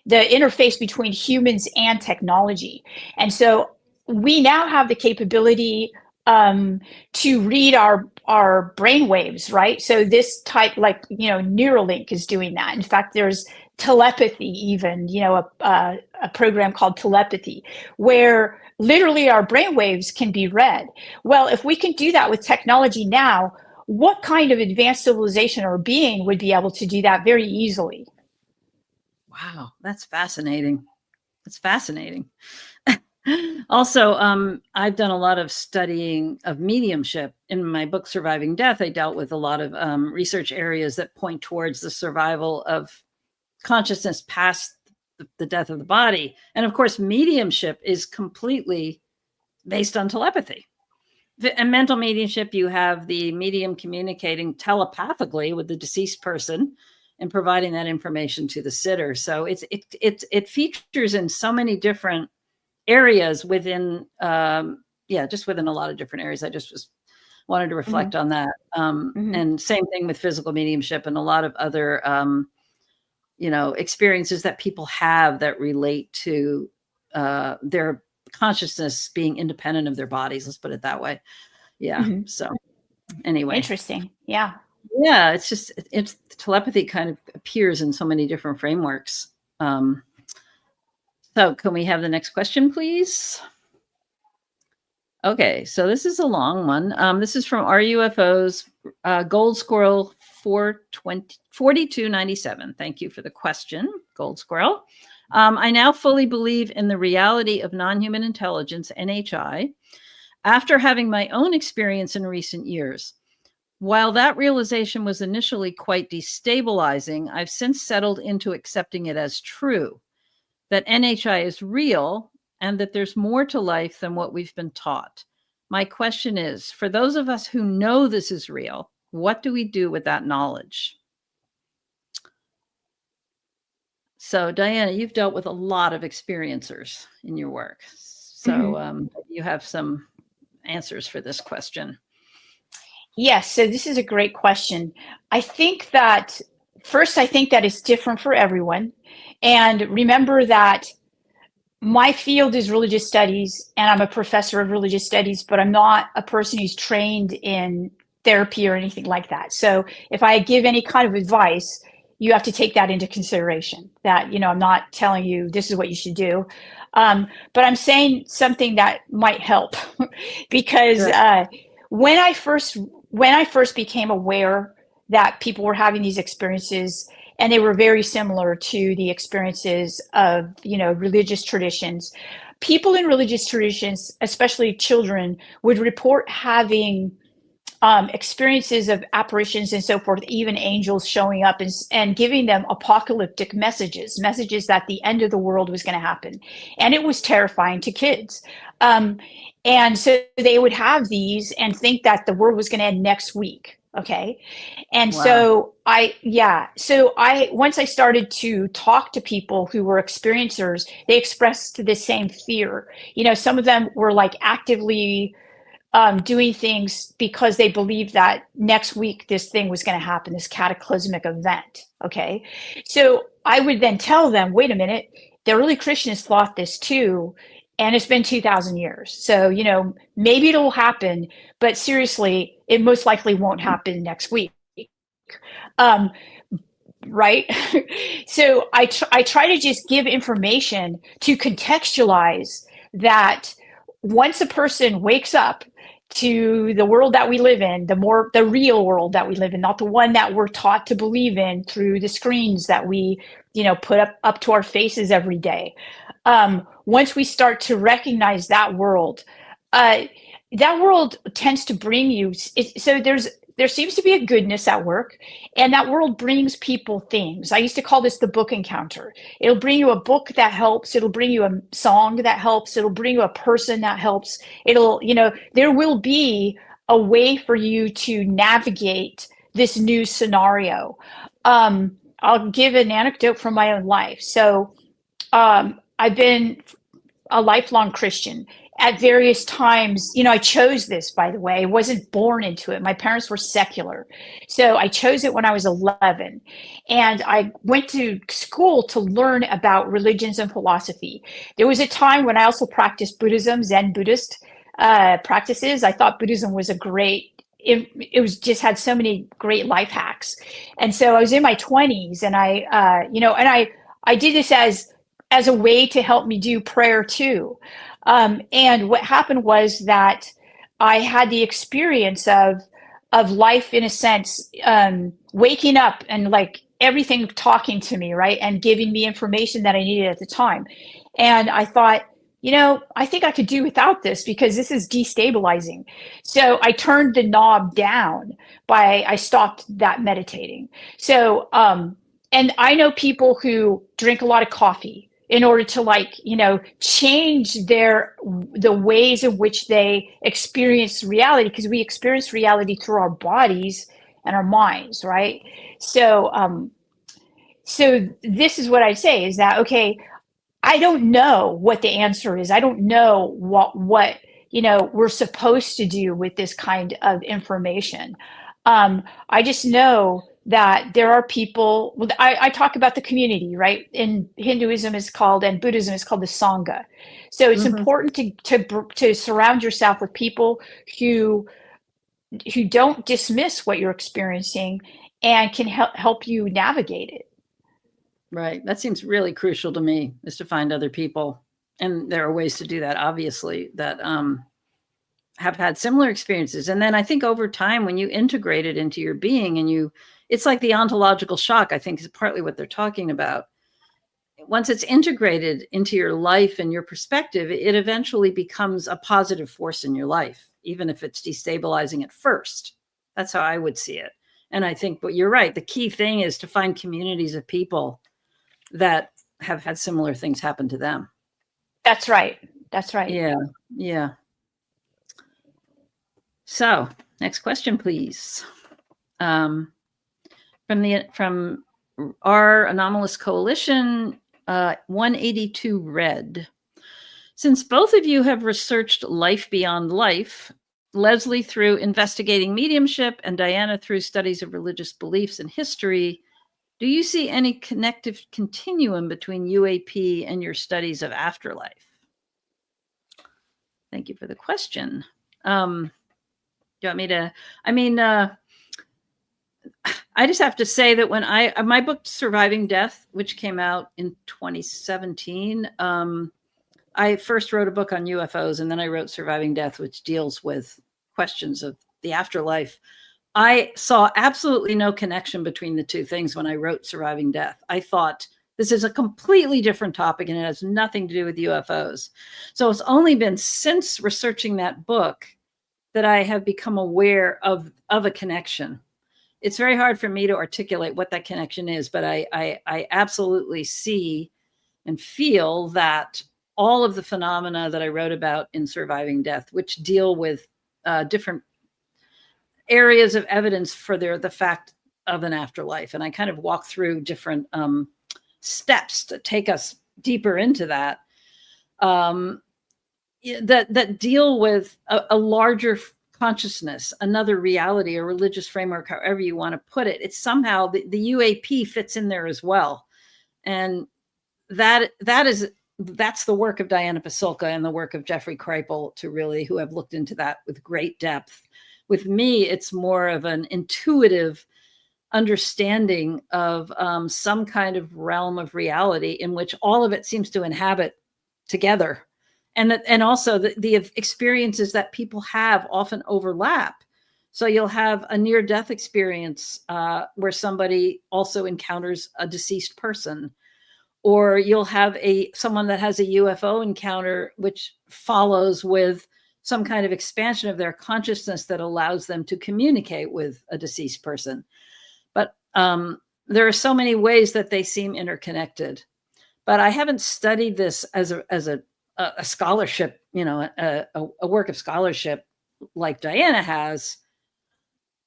the interface between humans and technology. And so we now have the capability to read our brain waves, right? So this type, Neuralink is doing that. In fact, there's telepathy, even, a program called Telepathy, where literally our brain waves can be read. Well, if we can do that with technology now, what kind of advanced civilization or being would be able to do that very easily? Wow, that's fascinating. That's fascinating. Also, I've done a lot of studying of mediumship. In my book, Surviving Death, I dealt with a lot of research areas that point towards the survival of consciousness past the death of the body. And of course, mediumship is completely based on telepathy. In mental mediumship, you have the medium communicating telepathically with the deceased person and providing that information to the sitter. So it features in so many different areas within, just within a lot of different areas. I just wanted to reflect on that. And same thing with physical mediumship and a lot of other, experiences that people have that relate to their consciousness being independent of their bodies. Let's put it that way. Yeah. So anyway. Interesting. Yeah. Yeah. It's telepathy kind of appears in so many different frameworks. So can we have the next question, please? Okay. So this is a long one. This is from RUFO's Gold Squirrel 4297. Thank you for the question, Gold Squirrel. I now fully believe in the reality of non-human intelligence, NHI, after having my own experience in recent years. While that realization was initially quite destabilizing, I've since settled into accepting it as true, that NHI is real and that there's more to life than what we've been taught. My question is, for those of us who know this is real, what do we do with that knowledge? So, Diana, you've dealt with a lot of experiencers in your work. So you have some answers for this question. Yes, so this is a great question. I think that it's different for everyone. And remember that my field is religious studies, and I'm a professor of religious studies, but I'm not a person who's trained in therapy or anything like that. So if I give any kind of advice, you have to take that into consideration, that, I'm not telling you this is what you should do. But I'm saying something that might help because sure. When I first became aware that people were having these experiences, and they were very similar to the experiences of, religious traditions, people in religious traditions, especially children, would report having experiences of apparitions and so forth, even angels showing up and giving them apocalyptic messages that the end of the world was going to happen. And it was terrifying to kids. And so they would have these and think that the world was going to end next week. Okay. And wow. Once I started to talk to people who were experiencers, they expressed the same fear. Some of them were like actively doing things because they believed that next week this thing was going to happen, this cataclysmic event. Okay. So I would then tell them, wait a minute, the early Christians thought this too. And it's been 2,000 years. So, maybe it'll happen, but seriously, it most likely won't happen next week. Right? So I try to just give information to contextualize that once a person wakes up to the world that we live in, the real world that we live in, not the one that we're taught to believe in through the screens that we, put up to our faces every day. Once we start to recognize that world tends to bring you. So there seems to be a goodness at work, and that world brings people things. I used to call this the book encounter. It'll bring you a book that helps. It'll bring you a song that helps. It'll bring you a person that helps. There will be a way for you to navigate this new scenario. I'll give an anecdote from my own life. So I've been a lifelong Christian. At various times, I chose this, by the way. I wasn't born into it. My parents were secular. So I chose it when I was 11. And I went to school to learn about religions and philosophy. There was a time when I also practiced Buddhism, Zen Buddhist practices. I thought Buddhism was it was just had so many great life hacks. And so I was in my 20s, and I did this as a way to help me do prayer too. And what happened was that I had the experience of life, in a sense, waking up and like everything talking to me, right? And giving me information that I needed at the time. And I thought, I think I could do without this because this is destabilizing. So I turned the knob down I stopped that meditating. So, and I know people who drink a lot of coffee. in order to, like, you know, change the ways in which they experience reality, because we experience reality through our bodies and our minds, right? So so this is what I say is that, okay, I don't know what the answer is. I don't know what you know we're supposed to do with this kind of information. I just know that there are people. Well, I talk about the community, right? In Hinduism is called, and Buddhism is called the Sangha. So it's important to surround yourself with people who don't dismiss what you're experiencing and can help you navigate it. Right. That seems really crucial to me, is to find other people. And there are ways to do that, obviously, that have had similar experiences. And then I think over time, when you integrate it into your being and it's like the ontological shock, I think is partly what they're talking about. Once it's integrated into your life and your perspective, it eventually becomes a positive force in your life, even if it's destabilizing at first. That's how I would see it. And I think, but you're right. The key thing is to find communities of people that have had similar things happen to them. That's right. That's right. Yeah. Yeah. So next question, please. From our Anomalous Coalition, 182 Red. Since both of you have researched life beyond life, Leslie through investigating mediumship and Diana through studies of religious beliefs and history, do you see any connective continuum between UAP and your studies of afterlife? Thank you for the question. Do you want me to, I just have to say that when my book, Surviving Death, which came out in 2017, I first wrote a book on UFOs, and then I wrote Surviving Death, which deals with questions of the afterlife. I saw absolutely no connection between the two things when I wrote Surviving Death. I thought this is a completely different topic and it has nothing to do with UFOs. So it's only been since researching that book that I have become aware of a connection. It's very hard for me to articulate what that connection is, but I absolutely see and feel that all of the phenomena that I wrote about in Surviving Death, which deal with different areas of evidence for the fact of an afterlife. And I kind of walk through different steps to take us deeper into that, that deal with a larger consciousness, another reality, a religious framework, however you want to put it. It's somehow the UAP fits in there as well. And that's the work of Diana Pasulka and the work of Jeffrey Kripal who have looked into that with great depth. With me, it's more of an intuitive understanding of some kind of realm of reality in which all of it seems to inhabit together. And also the experiences that people have often overlap. So you'll have a near-death experience where somebody also encounters a deceased person, or you'll have someone that has a UFO encounter, which follows with some kind of expansion of their consciousness that allows them to communicate with a deceased person. But there are so many ways that they seem interconnected. But I haven't studied this as a scholarship, a work of scholarship like Diana has.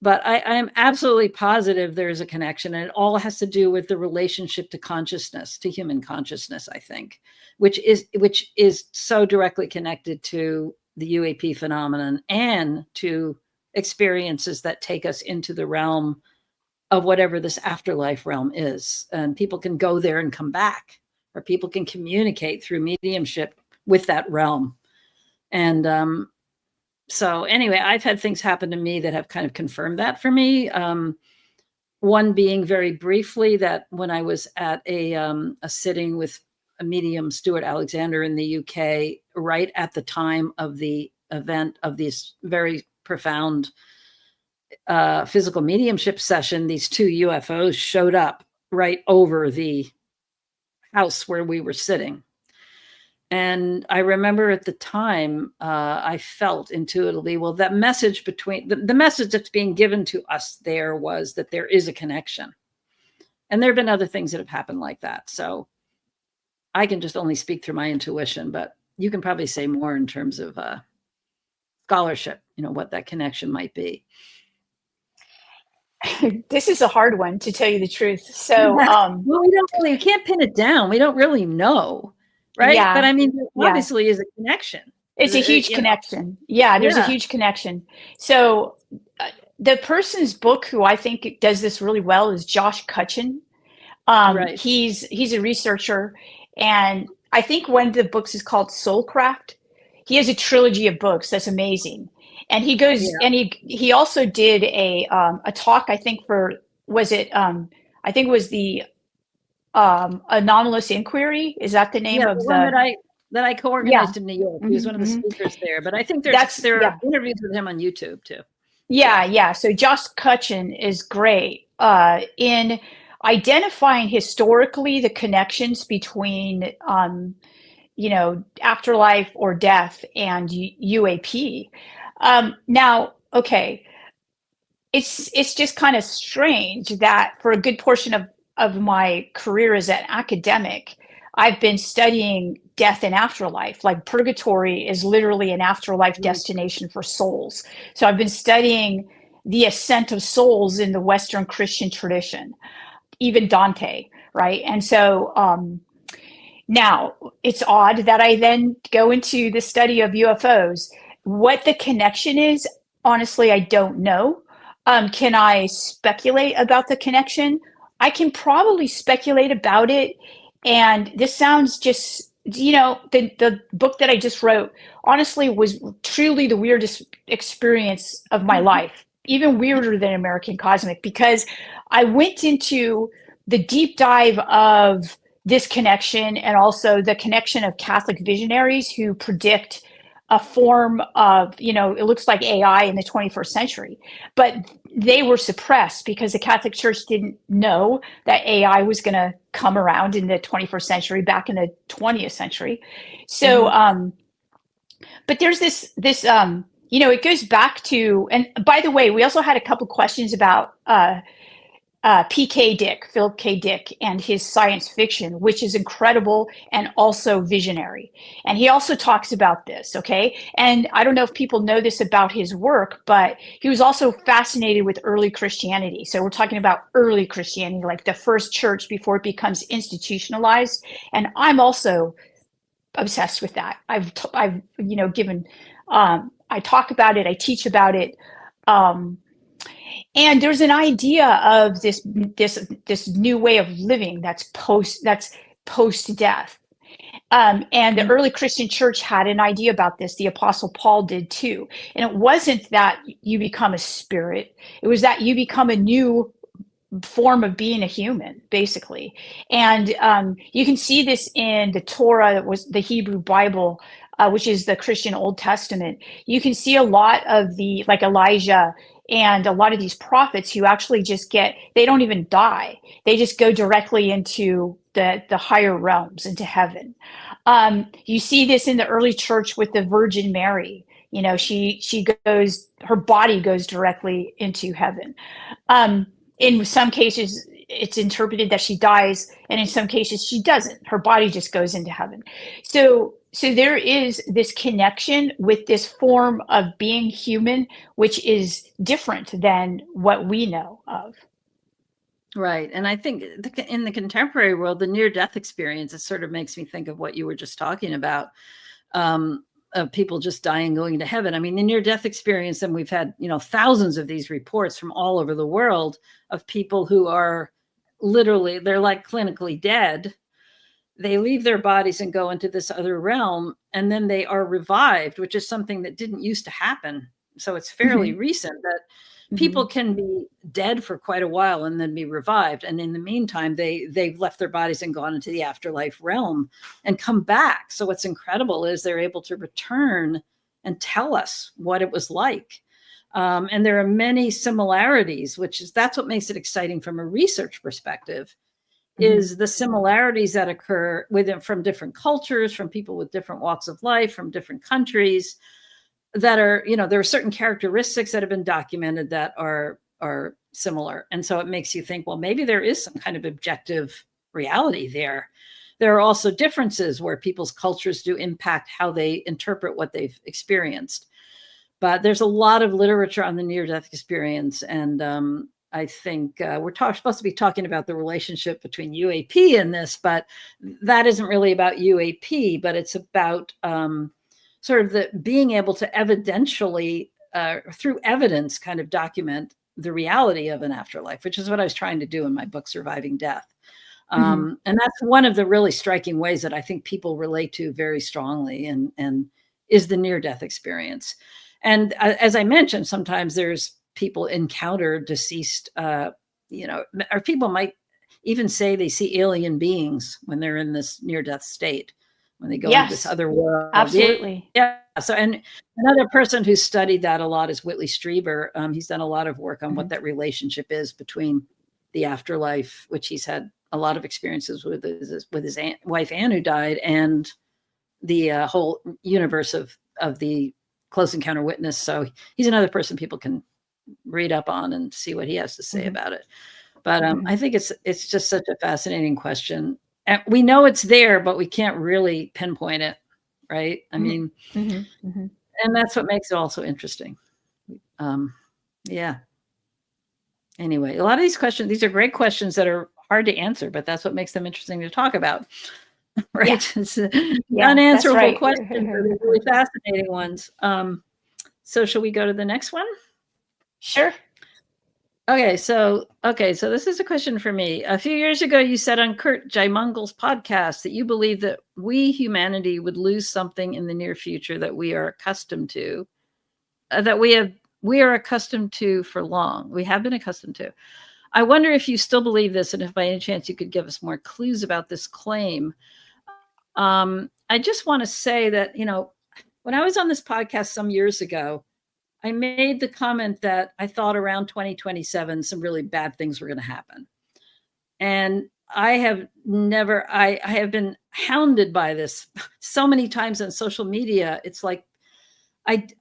But I'm absolutely positive there's a connection, and it all has to do with the relationship to consciousness, to human consciousness, I think, which is so directly connected to the UAP phenomenon and to experiences that take us into the realm of whatever this afterlife realm is. And people can go there and come back, or people can communicate through mediumship with that realm. And so anyway, I've had things happen to me that have kind of confirmed that for me. One being very briefly that when I was at a sitting with a medium, Stuart Alexander, in the UK, right at the time of the event of this very profound physical mediumship session, these two UFOs showed up right over the house where we were sitting. And I remember at the time, I felt intuitively, well, that message the message that's being given to us there was that there is a connection. And there have been other things that have happened like that. So I can just only speak through my intuition, but you can probably say more in terms of scholarship, what that connection might be. This is a hard one, to tell you the truth. So, well, we can't pin it down. We don't really know, right? Yeah, but I mean, there obviously is a connection. It's a huge connection. Yeah, there's a huge connection. So the person's book who I think does this really well is Josh Cutchin. Right. He's a researcher, and I think one of the books is called Soulcraft. He has a trilogy of books that's amazing, and he goes and he also did a talk. I think I think it was the Anomalous Inquiry. Is that the name of the one that I co-organized in New York? He was one of the speakers there, but I think there are interviews with him on YouTube too. Yeah. So Josh Cutchin is great in identifying historically the connections between, afterlife or death and UAP. Now, okay, it's just kind of strange that for a good portion of my career as an academic, I've been studying death and afterlife. Like purgatory is literally an afterlife destination for souls. So I've been studying the ascent of souls in the Western Christian tradition, even Dante, right? And so now it's odd that I then go into the study of UFOs. What the connection is, honestly, I don't know. Can I speculate about the connection? I can probably speculate about it. And this sounds just, the book that I just wrote, honestly, was truly the weirdest experience of my life, even weirder than American Cosmic, because I went into the deep dive of this connection and also the connection of Catholic visionaries who predict a form of, it looks like AI in the 21st century, but they were suppressed because the Catholic Church didn't know that AI was going to come around in the 21st century, back in the 20th century. So, but there's this, it goes back to, and by the way, we also had a couple questions about Philip K. Dick, and his science fiction, which is incredible and also visionary. And he also talks about this, okay? And I don't know if people know this about his work, but he was also fascinated with early Christianity. So we're talking about early Christianity, like the first church before it becomes institutionalized. And I'm also obsessed with that. I've given, I talk about it, I teach about it. And there's an idea of this new way of living that's post death. And the early Christian church had an idea about this. The Apostle Paul did too. And it wasn't that you become a spirit. It was that you become a new form of being a human, basically. And you can see this in the Torah, that was the Hebrew Bible, which is the Christian Old Testament. You can see a lot of like Elijah and a lot of these prophets who actually just they don't even die. They just go directly into the higher realms, into heaven. You see this in the early church with the Virgin Mary. She goes, her body goes directly into heaven. In some cases, it's interpreted that she dies, and in some cases she doesn't. Her body just goes into heaven. So there is this connection with this form of being human, which is different than what we know of. Right. And I think in the contemporary world, the near-death experience, it sort of makes me think of what you were just talking about, of people just dying, going to heaven. I mean, the near-death experience, and we've had, thousands of these reports from all over the world of people who are literally, they're like clinically dead. They leave their bodies and go into this other realm, and then they are revived, which is something that didn't used to happen. So it's fairly recent that people can be dead for quite a while and then be revived. And in the meantime, they've left their bodies and gone into the afterlife realm and come back. So what's incredible is they're able to return and tell us what it was like. And there are many similarities, that's what makes it exciting from a research perspective, is the similarities that occur from different cultures, from people with different walks of life, from different countries, that are, there are certain characteristics that have been documented that are similar. And so it makes you think, well, maybe there is some kind of objective reality there. there are also differences where people's cultures do impact how they interpret what they've experienced. But there's a lot of literature on the near-death experience, and I think we're supposed to be talking about the relationship between UAP in this, but that isn't really about UAP, but it's about sort of the being able to evidentially, through evidence, kind of document the reality of an afterlife, which is what I was trying to do in my book, Surviving Death. And that's one of the really striking ways that I think people relate to very strongly, and is the near-death experience. And as I mentioned, sometimes there's people encounter deceased, or people might even say they see alien beings when they're in this near-death state, when they go into this other world. Absolutely. Yeah. So, and another person who studied that a lot is Whitley Strieber. He's done a lot of work on what that relationship is between the afterlife, which he's had a lot of experiences with his wife Anne, who died, and the whole universe of the close encounter witness. So he's another person people can read up on and see what he has to say about it. But I think it's just such a fascinating question. And we know it's there, but we can't really pinpoint it, right? I mean, and that's what makes it also interesting. Yeah. Anyway, a lot of these questions, these are great questions that are hard to answer, but that's what makes them interesting to talk about. Right? Yeah. It's unanswerable questions, but they're really fascinating ones. So shall we go to the next one? Sure. Okay, so this is a question for me. A few years ago, you said on Kurt Jaimungal's podcast that you believe that we, humanity, would lose something in the near future that we are accustomed to, that we are accustomed to for long. We have been accustomed to. I wonder if you still believe this, and if by any chance you could give us more clues about this claim. I just want to say that, when I was on this podcast some years ago, I made the comment that I thought around 2027, some really bad things were going to happen. And I have been hounded by this so many times on social media. It's like,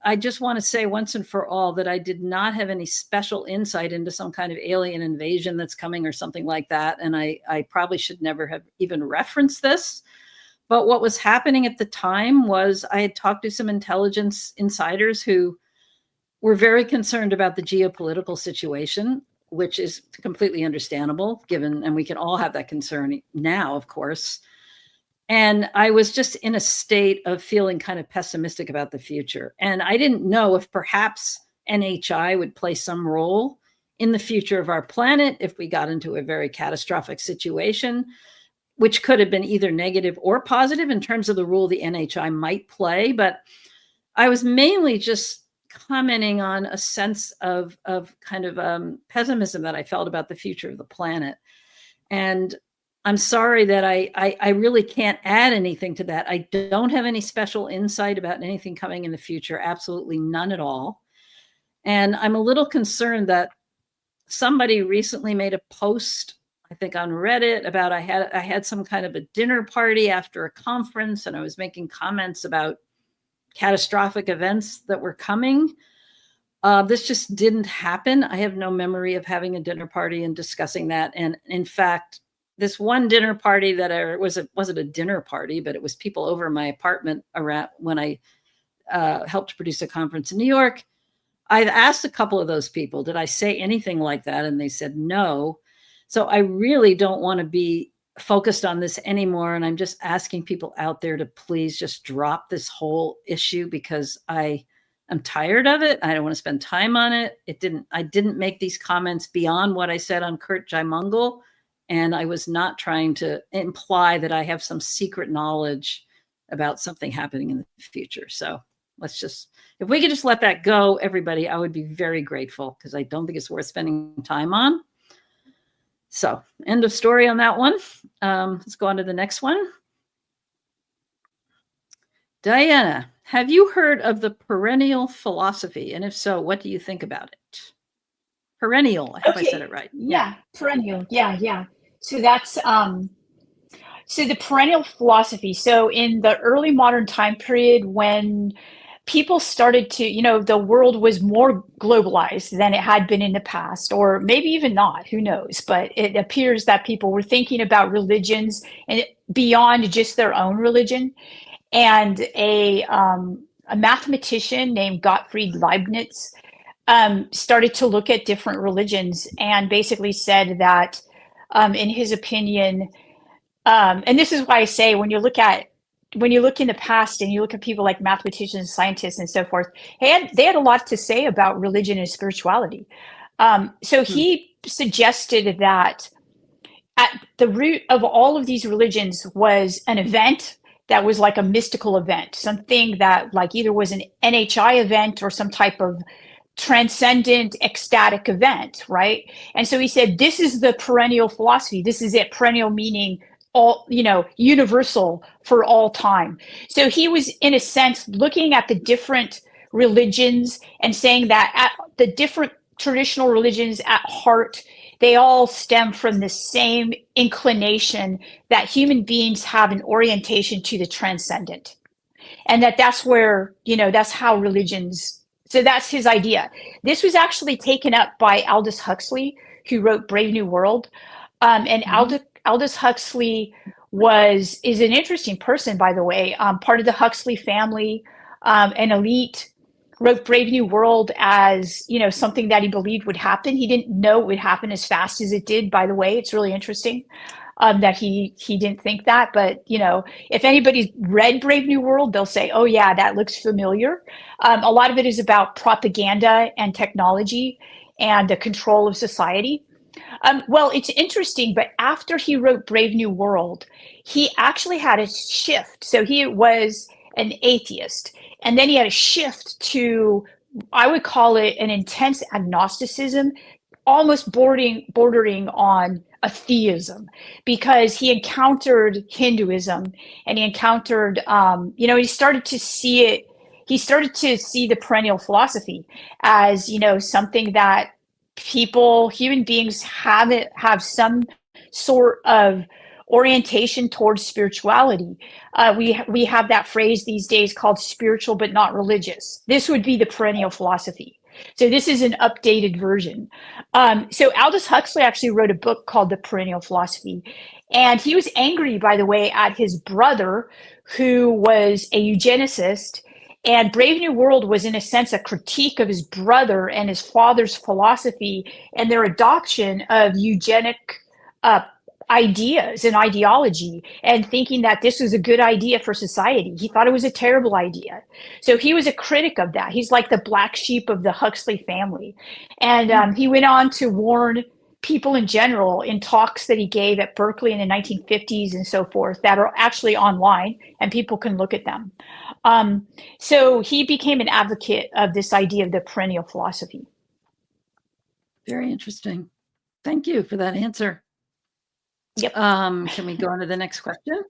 I just want to say once and for all that I did not have any special insight into some kind of alien invasion that's coming or something like that. And I probably should never have even referenced this. But what was happening at the time was I had talked to some intelligence insiders who were very concerned about the geopolitical situation, which is completely understandable given, and we can all have that concern now, of course. And I was just in a state of feeling kind of pessimistic about the future. And I didn't know if perhaps NHI would play some role in the future of our planet if we got into a very catastrophic situation, which could have been either negative or positive in terms of the role the NHI might play. But I was mainly just commenting on a sense of kind of pessimism that I felt about the future of the planet. And I'm sorry that I really can't add anything to that. I don't have any special insight about anything coming in the future, absolutely none at all. And I'm a little concerned that somebody recently made a post, I think on Reddit, about I had some kind of a dinner party after a conference, and I was making comments about catastrophic events that were coming. This just didn't happen. I have no memory of having a dinner party and discussing that. And in fact, this one dinner party that wasn't a dinner party, but it was people over my apartment around when I helped produce a conference in New York. I've asked a couple of those people, did I say anything like that? And they said no. So I really don't want to be focused on this anymore. And I'm just asking people out there to please just drop this whole issue, because I'm tired of it. I don't want to spend time on it. I didn't make these comments beyond what I said on Kurt Jaimungal. And I was not trying to imply that I have some secret knowledge about something happening in the future. So if we could just let that go, everybody, I would be very grateful, because I don't think it's worth spending time on. So end of story on that one. Let's go on to the next one. Diana, have you heard of the perennial philosophy? And if so, what do you think about it? Perennial, I hope I said it right. Yeah, perennial. Yeah. So that's so the perennial philosophy. So in the early modern time period, when people started to, the world was more globalized than it had been in the past, or maybe even not, who knows? But it appears that people were thinking about religions and beyond just their own religion. And a mathematician named Gottfried Leibniz started to look at different religions and basically said that, in his opinion, and this is why I say when you look in the past and you look at people like mathematicians, scientists, and so forth, they had a lot to say about religion and spirituality. So he suggested that at the root of all of these religions was an event that was like a mystical event, something that like either was an NHI event or some type of transcendent ecstatic event, right? And so he said, this is the perennial philosophy. This is it. Perennial meaning all, universal for all time. So he was, in a sense, looking at the different religions and saying that at the different traditional religions at heart, they all stem from the same inclination that human beings have an orientation to the transcendent. And that's where, that's how religions, so that's his idea. This was actually taken up by Aldous Huxley, who wrote Brave New World. And Aldous Huxley is an interesting person, by the way, part of the Huxley family, an elite, wrote Brave New World as, something that he believed would happen. He didn't know it would happen as fast as it did, by the way. It's really interesting that he didn't think that. But, if anybody's read Brave New World, they'll say, oh, yeah, that looks familiar. A lot of it is about propaganda and technology and the control of society. Well, it's interesting, but after he wrote Brave New World, he actually had a shift. So he was an atheist, and then he had a shift to, I would call it an intense agnosticism, almost bordering on a theism, because he encountered Hinduism and he encountered, he started to see it. He started to see the perennial philosophy as, something that human beings have some sort of orientation towards spirituality. We have that phrase these days called spiritual but not religious. This would be the perennial philosophy. So this is an updated version. So Aldous Huxley actually wrote a book called The Perennial Philosophy. And he was angry, by the way, at his brother, who was a eugenicist. And Brave New World was, in a sense, a critique of his brother and his father's philosophy and their adoption of eugenic ideas and ideology, and thinking that this was a good idea for society. He thought it was a terrible idea. So he was a critic of that. He's like the black sheep of the Huxley family. And he went on to warn people in general in talks that he gave at Berkeley in the 1950s and so forth, that are actually online and people can look at them. So he became an advocate of this idea of the perennial philosophy. Very interesting. Thank you for that answer. Yep. Can we go on to the next question?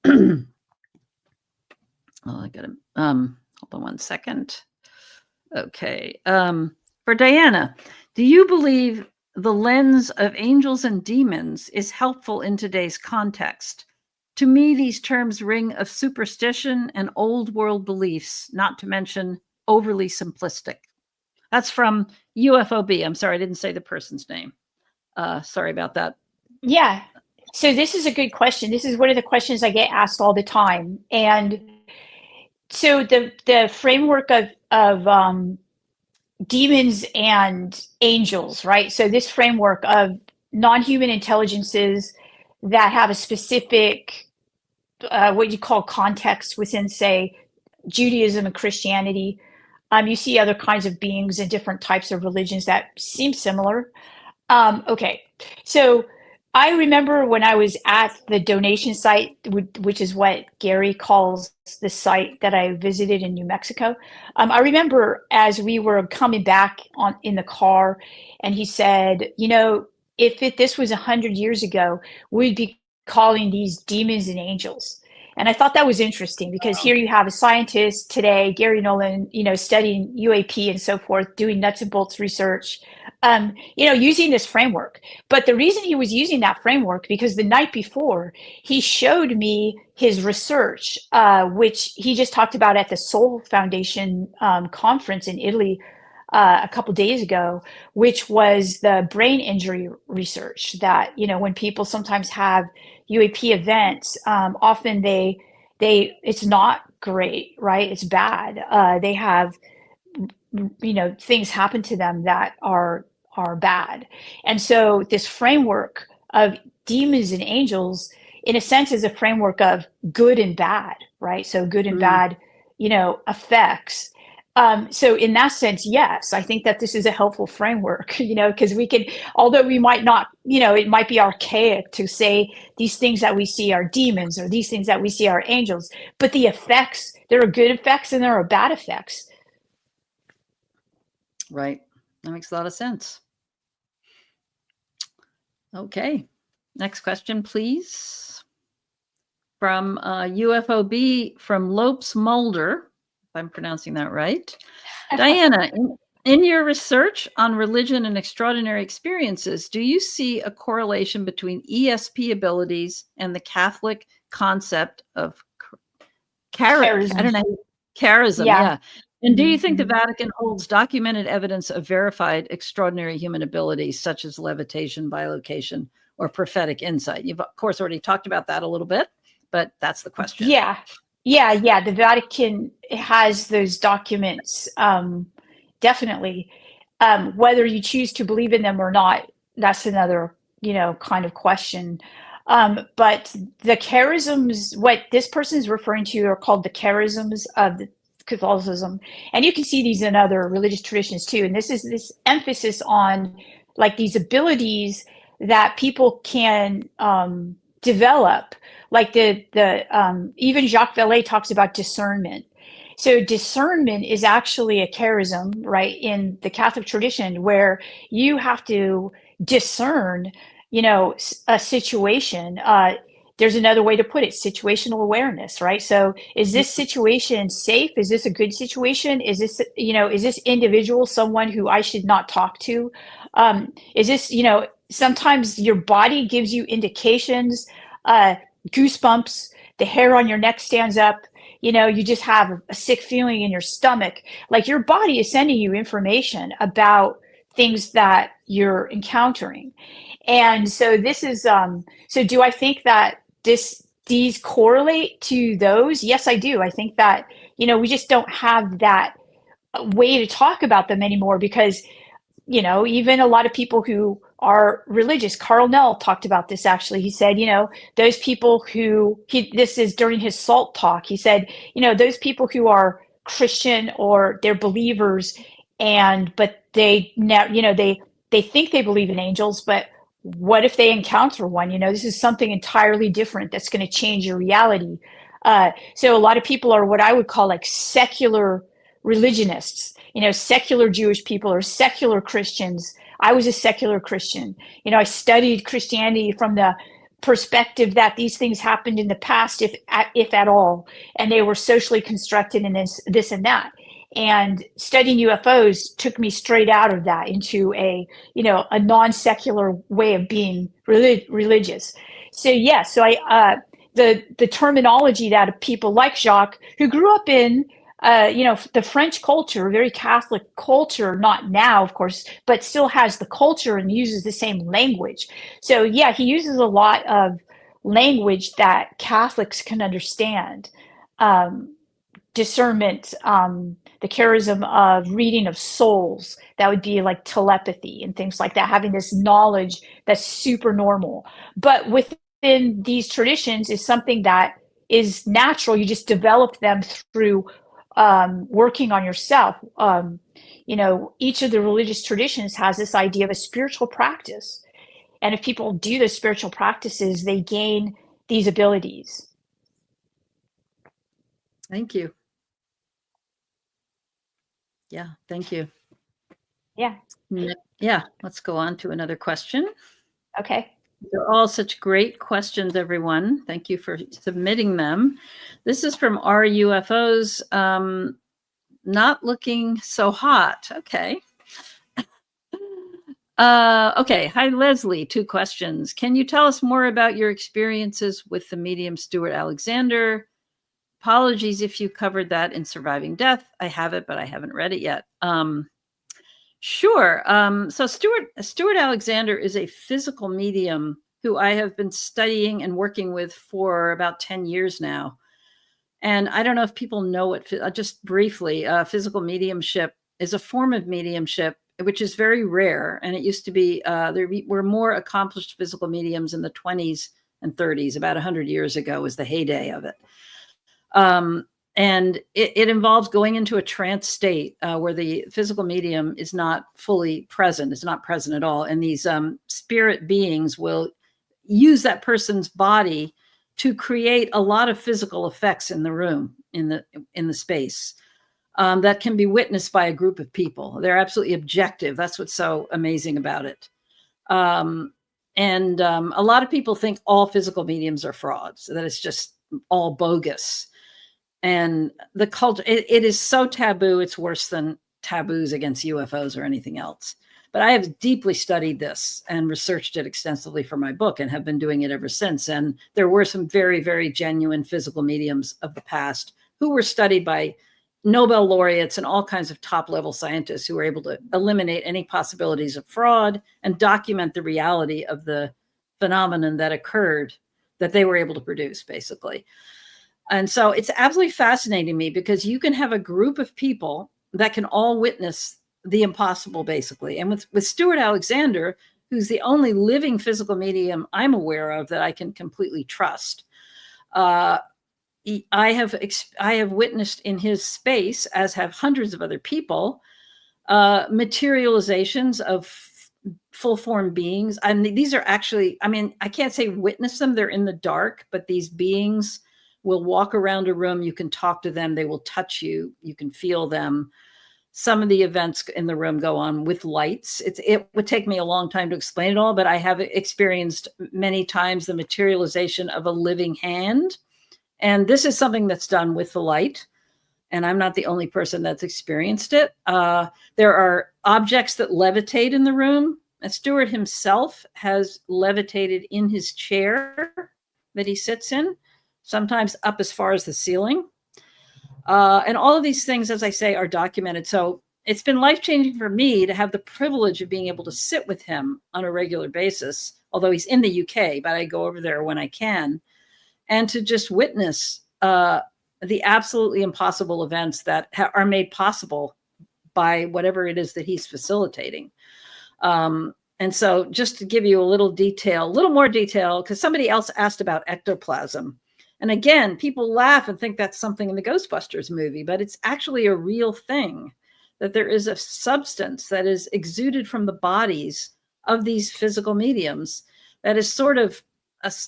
I got to hold on one second. Okay. For Diana, do you believe the lens of angels and demons is helpful in today's context? To me, these terms ring of superstition and old world beliefs, not to mention overly simplistic. That's from UFOB. I'm sorry, I didn't say the person's name. Sorry about that. Yeah. So this is a good question. This is one of the questions I get asked all the time. And so the framework of demons and angels, right? So this framework of non-human intelligences that have a specific, what you call context within, say, Judaism and Christianity. You see other kinds of beings in different types of religions that seem similar. Okay, so I remember when I was at the donation site, which is what Gary calls the site that I visited in New Mexico. I remember as we were coming back in the car, and he said, if this was 100 years ago, we'd be calling these demons and angels. And I thought that was interesting because here you have a scientist today, Gary Nolan, studying UAP and so forth, doing nuts and bolts research, using this framework. But the reason he was using that framework, because the night before he showed me his research, which he just talked about at the Soul Foundation conference in Italy a couple days ago, which was the brain injury research that, when people sometimes have UAP events, often it's not great, right? It's bad. They have, things happen to them that are bad. And so this framework of demons and angels, in a sense, is a framework of good and bad, right? So good and bad, effects. So in that sense, yes, I think that this is a helpful framework, because we can, although we might not, it might be archaic to say these things that we see are demons or these things that we see are angels, but the effects, there are good effects and there are bad effects. Right. That makes a lot of sense. Okay. Next question, please. From UFOB from Lopes Mulder, if I'm pronouncing that right. Diana, in your research on religion and extraordinary experiences, do you see a correlation between ESP abilities and the Catholic concept of charism? I don't know. Charism, yeah. And do you think the Vatican holds documented evidence of verified extraordinary human abilities, such as levitation, bilocation, or prophetic insight? You've, of course, already talked about that a little bit, but that's the question. Yeah. The Vatican has those documents, definitely. Whether you choose to believe in them or not, that's another, kind of question. But the charisms, what this person is referring to, are called the charisms of the Catholicism, and you can see these in other religious traditions too. And this is this emphasis on like these abilities that people can develop, like the even Jacques Vallée talks about discernment. So discernment is actually a charism, right, in the Catholic tradition, where you have to discern, a situation. There's another way to put it, situational awareness, right? So is this situation safe? Is this a good situation? Is this, is this individual someone who I should not talk to? Is this, sometimes your body gives you indications, goosebumps, the hair on your neck stands up, you just have a sick feeling in your stomach. Like your body is sending you information about things that you're encountering. And so this is, so do I think that these correlate to those? Yes, I do. I think that, we just don't have that way to talk about them anymore because, even a lot of people who are religious, Carl Nell talked about this actually. He said, those people who, this is during his SALT talk, he said, those people who are Christian or they're believers but they think they believe in angels, but what if they encounter one? This is something entirely different that's going to change your reality. So a lot of people are what I would call like secular religionists, secular Jewish people or secular Christians. I was a secular Christian. I studied Christianity from the perspective that these things happened in the past, if at all, and they were socially constructed in this and that. And studying UFOs took me straight out of that into a non-secular way of being religious. So yeah, so the terminology that people like Jacques, who grew up in the French culture, very Catholic culture, not now, of course, but still has the culture and uses the same language. So yeah, he uses a lot of language that Catholics can understand. Discernment, the charism of reading of souls, that would be like telepathy and things like that, having this knowledge that's super normal. But within these traditions is something that is natural. You just develop them through working on yourself. Each of the religious traditions has this idea of a spiritual practice. And if people do the spiritual practices, they gain these abilities. Thank you. Yeah, thank you. Yeah. Yeah, let's go on to another question. Okay. They're all such great questions, everyone. Thank you for submitting them. This is from RUFOs. Not looking so hot. Okay. Okay. Hi, Leslie. 2 questions. Can you tell us more about your experiences with the medium Stuart Alexander? Apologies if you covered that in Surviving Death. I have it, but I haven't read it yet. Sure. So Stuart Alexander is a physical medium who I have been studying and working with for about 10 years now. And I don't know if people know it, just briefly, physical mediumship is a form of mediumship, which is very rare. And it used to be, there were more accomplished physical mediums in the 20s and 30s, about 100 years ago was the heyday of it. And it involves going into a trance state where the physical medium is not fully present. It's not present at all. And these spirit beings will use that person's body to create a lot of physical effects in the room, in the space, that can be witnessed by a group of people. They're absolutely objective. That's what's so amazing about it. And a lot of people think all physical mediums are frauds, that it's just all bogus. And the culture, it is so taboo. It's worse than taboos against UFOs or anything else. But I have deeply studied this and researched it extensively for my book and have been doing it ever since. And there were some very, very genuine physical mediums of the past who were studied by Nobel laureates and all kinds of top level scientists who were able to eliminate any possibilities of fraud and document the reality of the phenomenon that occurred, that they were able to produce, basically. And so it's absolutely fascinating to me because you can have a group of people that can all witness the impossible, basically. And with Stuart Alexander, who's the only living physical medium I'm aware of that I can completely trust, I have witnessed in his space, as have hundreds of other people, materializations of full form beings. And these are actually, I mean, I can't say witness them. They're in the dark, but these beings will walk around a room. You can talk to them. They will touch you. You can feel them. Some of the events in the room go on with lights. It would take me a long time to explain it all, but I have experienced many times the materialization of a living hand. And this is something that's done with the light. And I'm not the only person that's experienced it. There are objects that levitate in the room. And Stuart himself has levitated in his chair that he sits in, sometimes up as far as the ceiling. And all of these things, as I say, are documented. So it's been life-changing for me to have the privilege of being able to sit with him on a regular basis, although he's in the UK, but I go over there when I can, and to just witness the absolutely impossible events that are made possible by whatever it is that he's facilitating. And so just to give you a little more detail, because somebody else asked about ectoplasm. And again, people laugh and think that's something in the Ghostbusters movie, but it's actually a real thing, that there is a substance that is exuded from the bodies of these physical mediums that is sort of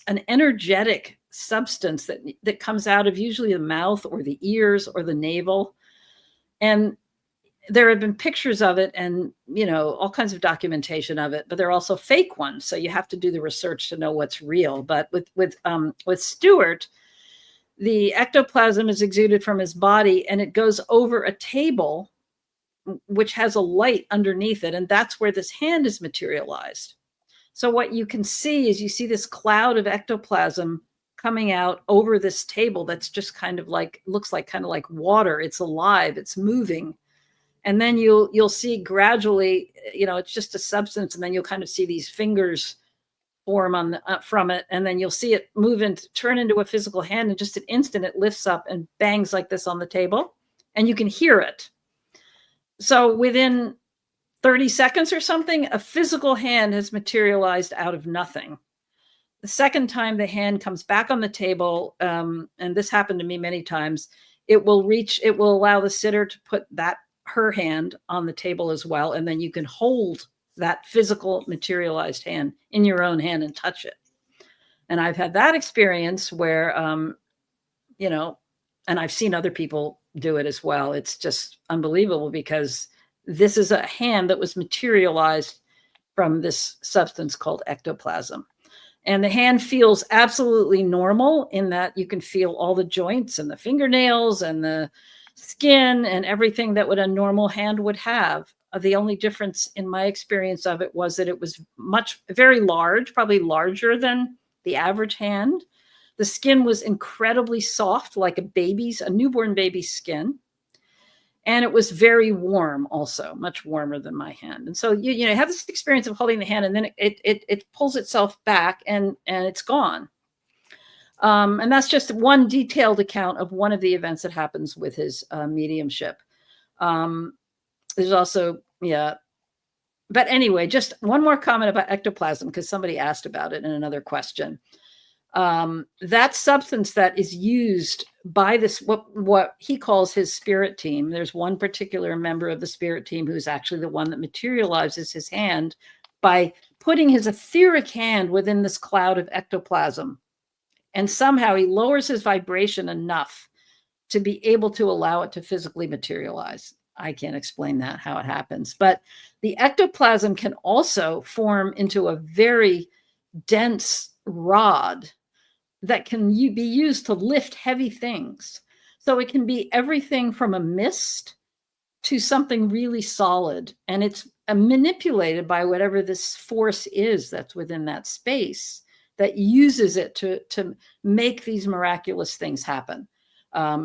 an energetic substance that comes out of usually the mouth or the ears or the navel. And there have been pictures of it and, you know, all kinds of documentation of it, but there are also fake ones. So you have to do the research to know what's real. But with Stuart, the ectoplasm is exuded from his body and it goes over a table which has a light underneath it. And that's where this hand is materialized. So what you can see is you see this cloud of ectoplasm coming out over this table that's just kind of like, looks like kind of like water. It's alive, it's moving. And then you'll see gradually, you know, it's just a substance. And then you'll kind of see these fingers form on from it. And then you'll see it move and turn into a physical hand. In just an instant, it lifts up and bangs like this on the table. And you can hear it. So within 30 seconds or something, a physical hand has materialized out of nothing. The second time the hand comes back on the table, and this happened to me many times, it will allow the sitter to put her hand on the table as well. And then you can hold that physical materialized hand in your own hand and touch it. And I've had that experience where, you know, and I've seen other people do it as well. It's just unbelievable because this is a hand that was materialized from this substance called ectoplasm. And the hand feels absolutely normal in that you can feel all the joints and the fingernails and the skin and everything that would a normal hand would have. The only difference in my experience of it was that it was very large, probably larger than the average hand. The skin was incredibly soft, like a newborn baby's skin. And it was very warm also, much warmer than my hand. And so you have this experience of holding the hand, and then it pulls itself back and it's gone. And that's just one detailed account of one of the events that happens with his mediumship. There's also, but anyway, just one more comment about ectoplasm, because somebody asked about it in another question. That substance that is used by this, what he calls his spirit team. There's one particular member of the spirit team who's actually the one that materializes his hand by putting his etheric hand within this cloud of ectoplasm. And somehow he lowers his vibration enough to be able to allow it to physically materialize. I can't explain that, how it happens. But the ectoplasm can also form into a very dense rod that can be used to lift heavy things. So it can be everything from a mist to something really solid. And it's manipulated by whatever this force is that's within that space that uses it to make these miraculous things happen,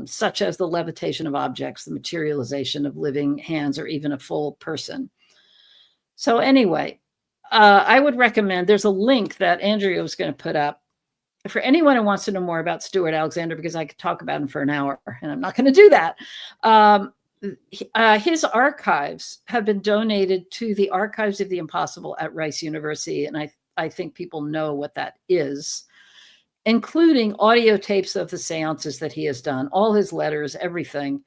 such as the levitation of objects, the materialization of living hands, or even a full person. So anyway, I would recommend, there's a link that Andrea was going to put up for anyone who wants to know more about Stuart Alexander, because I could talk about him for an hour and I'm not going to do that. His archives have been donated to the Archives of the Impossible at Rice University. And I think people know what that is, including audio tapes of the seances that he has done, all his letters, everything.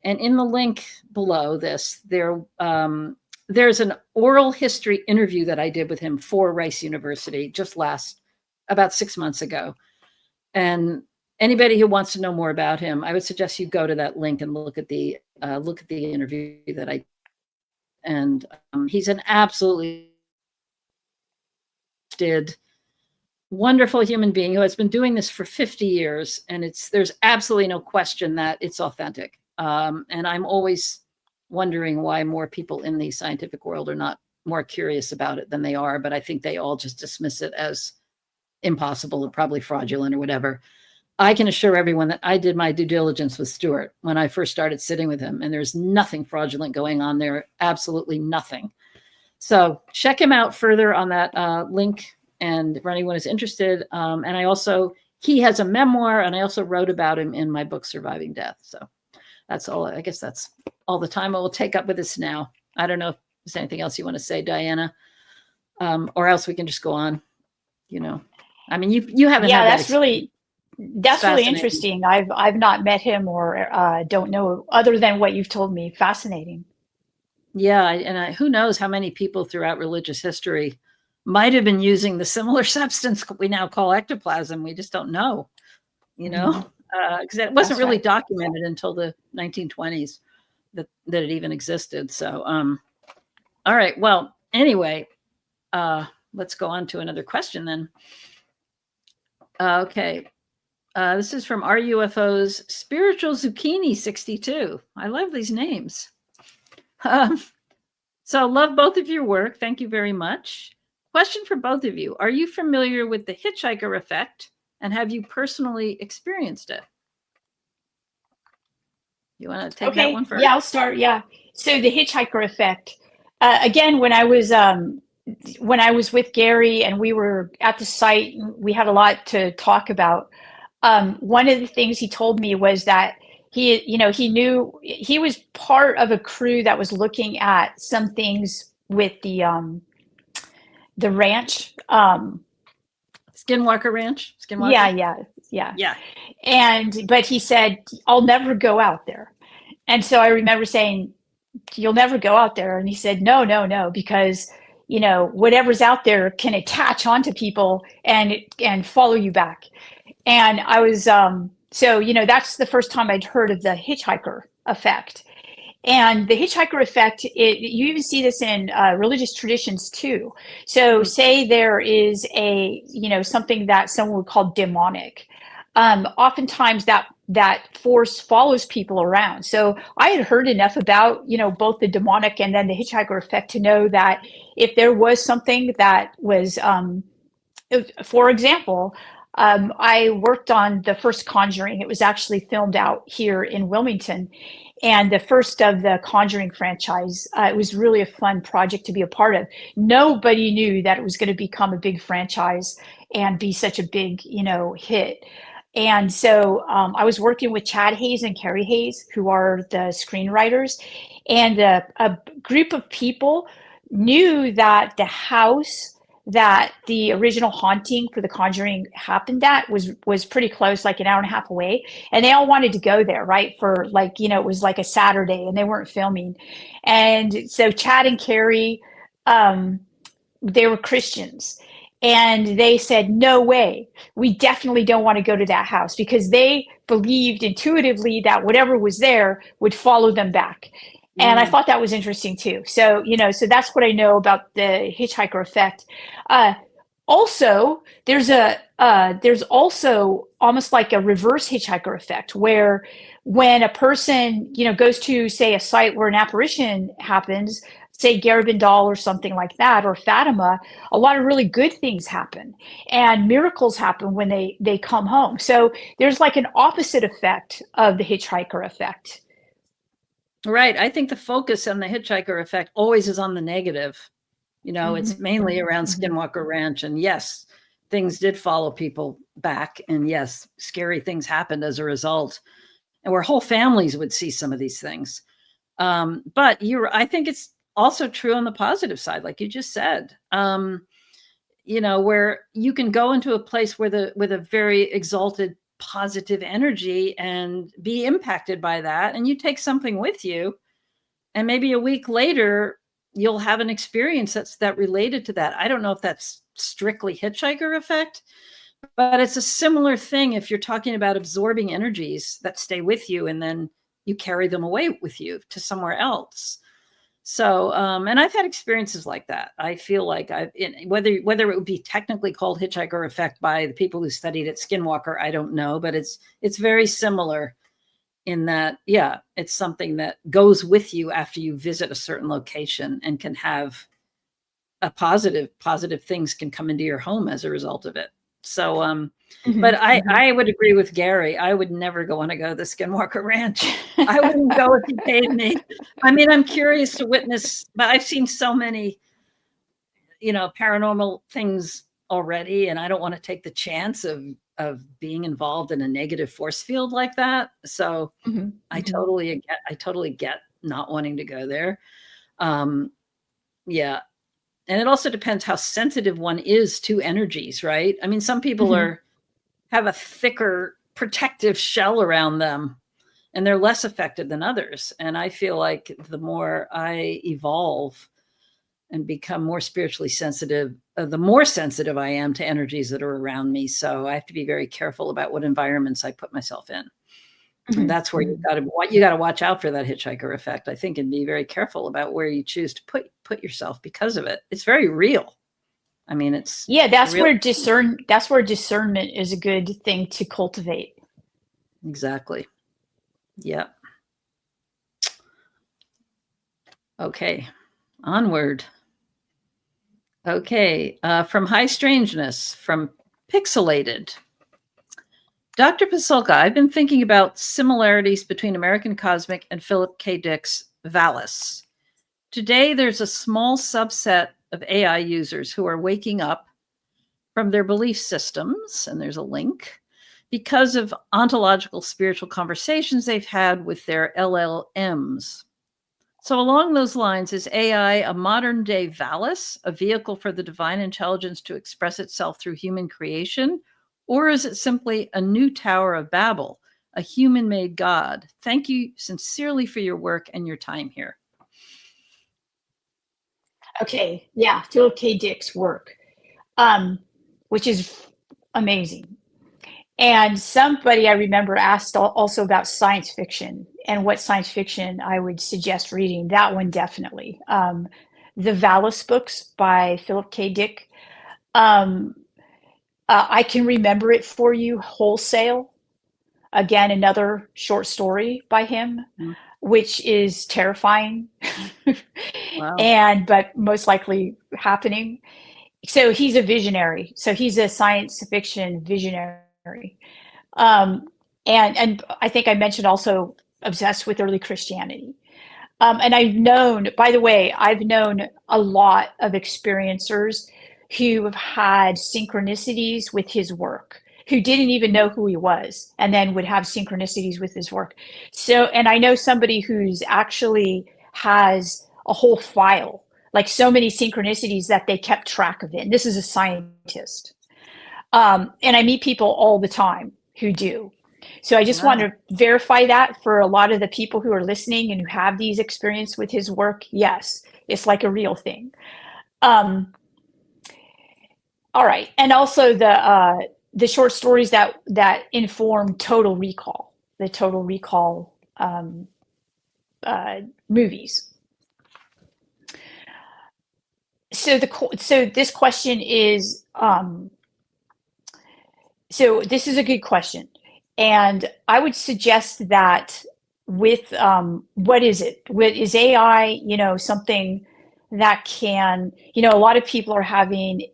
And in the link below this, there's an oral history interview that I did with him for Rice University about 6 months ago. And anybody who wants to know more about him, I would suggest you go to that link and look at the interview that I did. And he's an absolutely wonderful human being who has been doing this for 50 years. And there's absolutely no question that it's authentic. And I'm always wondering why more people in the scientific world are not more curious about it than they are. But I think they all just dismiss it as impossible and probably fraudulent or whatever. I can assure everyone that I did my due diligence with Stuart when I first started sitting with him, and there's nothing fraudulent going on there. Absolutely nothing. So check him out further on that link, and for anyone who's interested. And he has a memoir, and I also wrote about him in my book, Surviving Death. So that's all. I guess that's all the time I will take up with this now. I don't know if there's anything else you want to say, Diana, or else we can just go on. I mean, you haven't. Yeah, that's really interesting. I've not met him or don't know other than what you've told me. Fascinating. Yeah, and who knows how many people throughout religious history might have been using the similar substance we now call ectoplasm. We just don't know, because it wasn't really documented until the 1920s that it even existed. So, all right. Well, anyway, let's go on to another question then. Okay. This is from RUFO's Spiritual Zucchini 62. I love these names. So love both of your work. Thank you very much. Question for both of you. Are you familiar with the hitchhiker effect, and have you personally experienced it? You want to take that one first? Yeah, I'll start. Yeah. So the hitchhiker effect, again, when I was with Gary and we were at the site, we had a lot to talk about. One of the things he told me was that he knew he was part of a crew that was looking at some things with the ranch. Skinwalker Ranch? Skinwalker? Yeah. But he said, I'll never go out there. And so I remember saying, you'll never go out there. And he said, no, because whatever's out there can attach onto people and follow you back. And I was, so that's the first time I'd heard of the hitchhiker effect. And the hitchhiker effect, you even see this in religious traditions too. So say there is something that someone would call demonic. Oftentimes that force follows people around. So I had heard enough about, both the demonic and then the hitchhiker effect to know that if there was something that was, for example, I worked on the first Conjuring. It was actually filmed out here in Wilmington, and the first of the Conjuring franchise. It was really a fun project to be a part of. Nobody knew that it was going to become a big franchise and be such a big, hit. And so I was working with Chad Hayes and Carrie Hayes, who are the screenwriters, and a group of people knew that the house that the original haunting for The Conjuring happened at was pretty close, like an hour and a half away. And they all wanted to go there, right? For it was like a Saturday and they weren't filming. And so Chad and Carrie, they were Christians. And they said, no way, we definitely don't want to go to that house, because they believed intuitively that whatever was there would follow them back. And I thought that was interesting too. So, so that's what I know about the hitchhiker effect. Also, there's also almost like a reverse hitchhiker effect, where when a person, goes to, say, a site where an apparition happens, say Garabandal or something like that, or Fatima, a lot of really good things happen and miracles happen when they come home. So there's like an opposite effect of the hitchhiker effect. Right. I think the focus on the hitchhiker effect always is on the negative. It's mainly around Skinwalker Ranch. And yes, things did follow people back. And yes, scary things happened as a result. And where whole families would see some of these things. But I think it's also true on the positive side, like you just said. Where you can go into a place with a very exalted positive energy and be impacted by that, and you take something with you, and maybe a week later you'll have an experience that related to that. I don't know if that's strictly hitchhiker effect, but it's a similar thing if you're talking about absorbing energies that stay with you and then you carry them away with you to somewhere else. So, and I've had experiences like that. I feel like whether it would be technically called hitchhiker effect by the people who studied at Skinwalker, I don't know, but it's very similar in that, yeah, it's something that goes with you after you visit a certain location and can have a positive things can come into your home as a result of it. So, but I would agree with Gary. I would never want to go to the Skinwalker Ranch. I wouldn't go if he paid me. I mean, I'm curious to witness, but I've seen so many, paranormal things already, and I don't want to take the chance of being involved in a negative force field like that. So I totally get not wanting to go there. Yeah. And it also depends how sensitive one is to energies, right? I mean, some people have a thicker protective shell around them and they're less affected than others. And I feel like the more I evolve and become more spiritually sensitive, the more sensitive I am to energies that are around me. So I have to be very careful about what environments I put myself in. And that's where you got to watch out for that hitchhiker effect, I think, and be very careful about where you choose to put yourself because of it. It's very real. I mean, that's where discernment is a good thing to cultivate. Exactly. Yeah. Okay. Onward. Okay. From High Strangeness, from Pixelated. Dr. Pasulka, I've been thinking about similarities between American Cosmic and Philip K. Dick's Valis. Today, there's a small subset of AI users who are waking up from their belief systems, and there's a link, because of ontological spiritual conversations they've had with their LLMs. So along those lines, is AI a modern day Valis, a vehicle for the divine intelligence to express itself through human creation? Or is it simply a new Tower of Babel, a human-made God? Thank you sincerely for your work and your time here. Okay, yeah, Philip K. Dick's work, which is amazing. And somebody I remember asked also about science fiction and what science fiction I would suggest reading. That one definitely. The Valis books by Philip K. Dick. I Can Remember It For You Wholesale. Again, another short story by him, Mm. which is terrifying Wow. but most likely happening. So he's a visionary. So he's a science fiction visionary. Um, and I think I mentioned also obsessed with early Christianity. And by the way, I've known a lot of experiencers who have had synchronicities with his work, who didn't even know who he was, and then would have synchronicities with his work. So, and I know somebody who's actually has a whole file, like so many synchronicities that they kept track of it. And this is a scientist. And I meet people all the time who do. So I just want Wow. to verify that for a lot of the people who are listening and who have these experience with his work. Yes, it's like a real thing. Um, all right, and also the short stories that inform Total Recall, the Total Recall movies. So this question is so this is a good question. And I would suggest that with what is it? Is AI, something that can, a lot of people are having,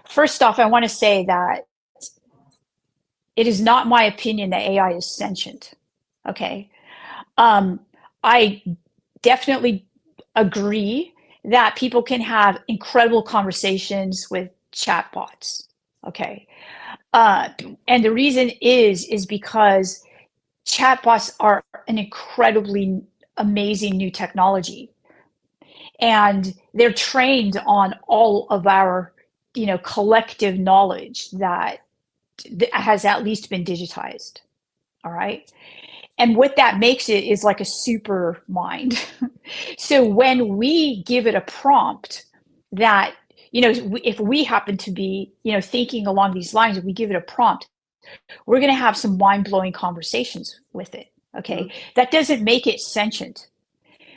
first off, I want to say that it is not my opinion that AI is sentient. Okay. I definitely agree that people can have incredible conversations with chatbots. Okay. And the reason is because chatbots are an incredibly amazing new technology, and they're trained on all of our, collective knowledge that has at least been digitized. All right. And what that makes it is like a super mind. So when we give it a prompt that, if we happen to be, thinking along these lines, if we give it a prompt, we're going to have some mind-blowing conversations with it. Okay. Mm. That doesn't make it sentient.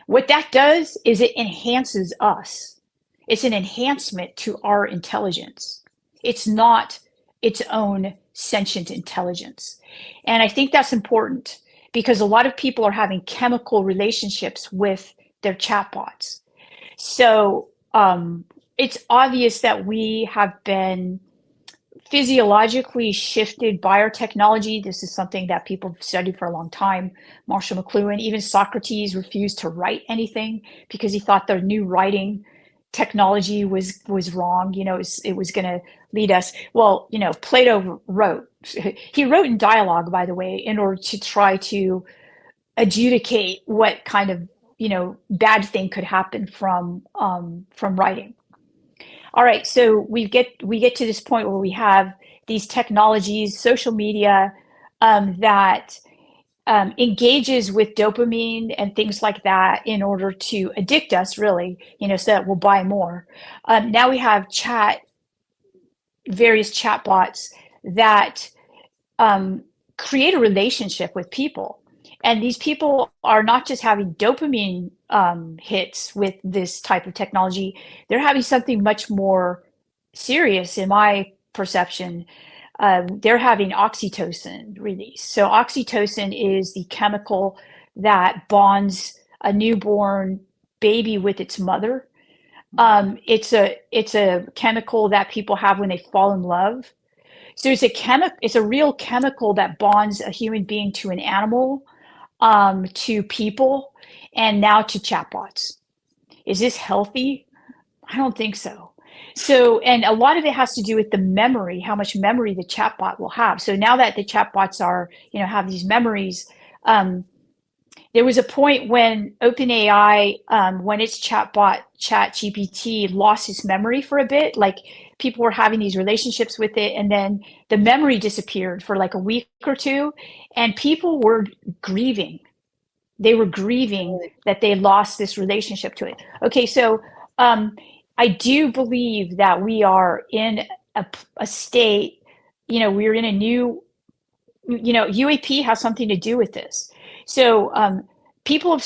What that does is it enhances us. It's an enhancement to our intelligence. It's not its own sentient intelligence. And I think that's important because a lot of people are having chemical relationships with their chatbots. So it's obvious that we have been physiologically shifted by our technology. This is something that people have studied for a long time. Marshall McLuhan, even Socrates refused to write anything because he thought the new writing technology was wrong. It was going to lead us. Well, Plato wrote. He wrote in dialogue, by the way, in order to try to adjudicate what kind of bad thing could happen from writing. All right, so we get to this point where we have these technologies, social media, that engages with dopamine and things like that in order to addict us, really, so that we'll buy more. Now we have various chatbots that create a relationship with people. And these people are not just having dopamine hits with this type of technology, they're having something much more serious in my perception. They're having oxytocin release. So oxytocin is the chemical that bonds a newborn baby with its mother. It's a chemical that people have when they fall in love. So it's a real chemical that bonds a human being to an animal, to people, and now to chatbots. Is this healthy? I don't think so. So, and a lot of it has to do with the memory, how much memory the chatbot will have. So now that the chatbots are, have these memories, there was a point when OpenAI, when its chatbot ChatGPT lost its memory for a bit, like people were having these relationships with it, and then the memory disappeared for like a week or two, and people were grieving. They were grieving that they lost this relationship to it. Okay, so I do believe that we are in a state we're in a new, UAP has something to do with this. So people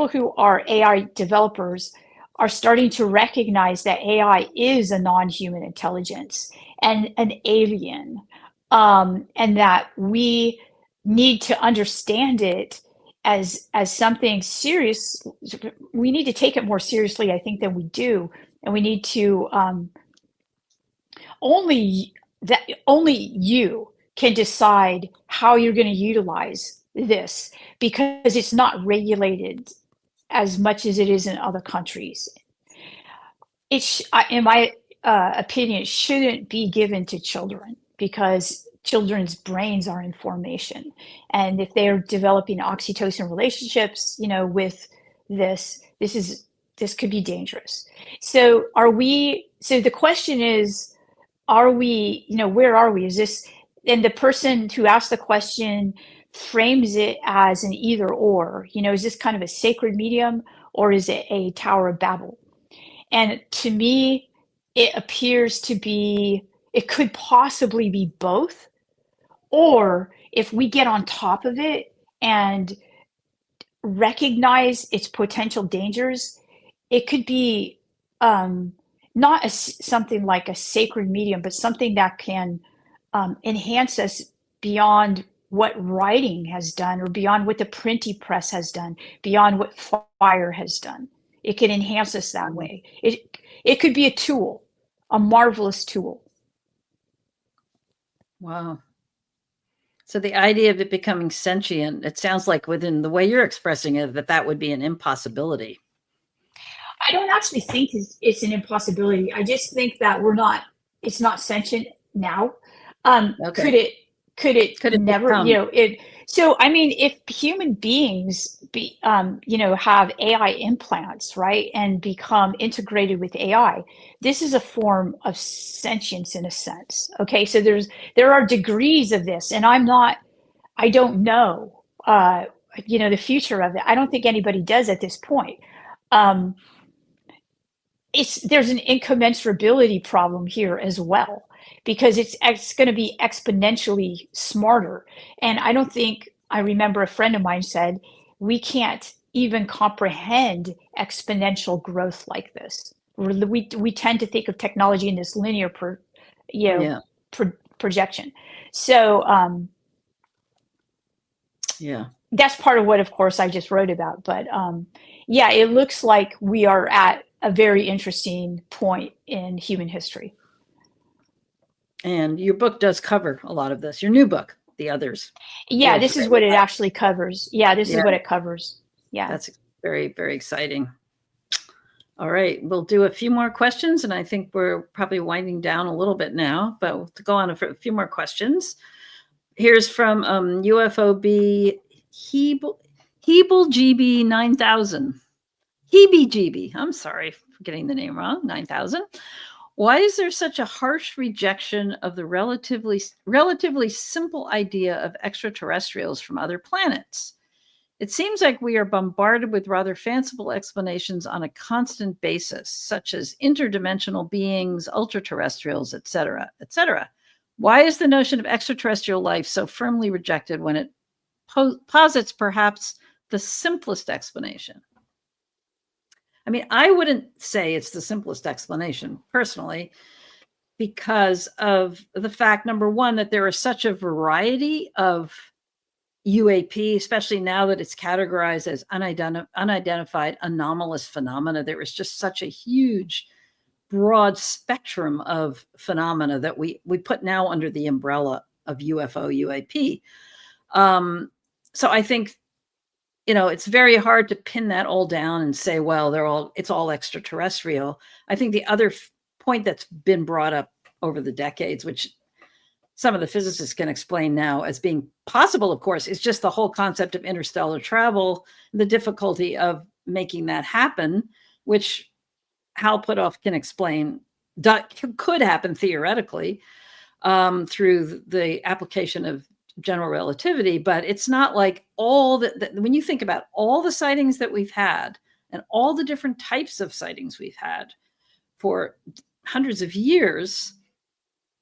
who are AI developers are starting to recognize that AI is a non-human intelligence and an alien, and that we need to understand it as something serious. We need to take it more seriously, I think, than we do, and we need to only you can decide how you're going to utilize this, because it's not regulated as much as it is in other countries. In my opinion, it shouldn't be given to children, because children's brains are in formation, and if they're developing oxytocin relationships, with this could be dangerous. So the question is, are we, where are we? Is this, and the person who asked the question frames it as an either or, is this kind of a sacred medium, or is it a Tower of Babel? And to me, it appears to be, it could possibly be both. Or if we get on top of it and recognize its potential dangers, it could be not something like a sacred medium, but something that can enhance us beyond what writing has done, or beyond what the printing press has done, beyond what fire has done. It can enhance us that way. It could be a tool, a marvelous tool. Wow. So the idea of it becoming sentient, it sounds like, within the way you're expressing it, that would be an impossibility. I don't actually think it's an impossibility. I just think that it's not sentient now. Okay. Could it never, become? So, I mean, if human beings have AI implants, right, and become integrated with AI, this is a form of sentience in a sense. Okay. So there are degrees of this, and I don't know, the future of it. I don't think anybody does at this point. There's an incommensurability problem here as well, because it's going to be exponentially smarter. And I remember a friend of mine said, we can't even comprehend exponential growth like this. We tend to think of technology in this linear projection. So that's part of what, of course, I just wrote about. But it looks like we are at a very interesting point in human history. And your book does cover a lot of this. Your new book, The Others. Yeah, this is what it actually covers. Yeah, this is what it covers. Yeah. That's very, very exciting. All right, we'll do a few more questions, and I think we're probably winding down a little bit now, but we'll go on for a few more questions. Here's from UFOB Heeblegb 9000. Heebie-jeebie. I'm sorry for getting the name wrong. 9000. Why is there such a harsh rejection of the relatively simple idea of extraterrestrials from other planets? It seems like we are bombarded with rather fanciful explanations on a constant basis, such as interdimensional beings, ultra-terrestrials, etc., etc. Why is the notion of extraterrestrial life so firmly rejected when it posits perhaps the simplest explanation? I mean, I wouldn't say it's the simplest explanation personally, because of the fact, number one, that there is such a variety of UAP, especially now that it's categorized as unidentified anomalous phenomena. There is just such a huge, broad spectrum of phenomena that we put now under the umbrella of UFO UAP. So I think, it's very hard to pin that all down and say, well, it's all extraterrestrial. I think the other point that's been brought up over the decades, which some of the physicists can explain now as being possible, of course, is just the whole concept of interstellar travel, the difficulty of making that happen, which Hal Puthoff can explain, could happen theoretically through the application of general relativity. But it's not like when you think about all the sightings that we've had and all the different types of sightings we've had for hundreds of years,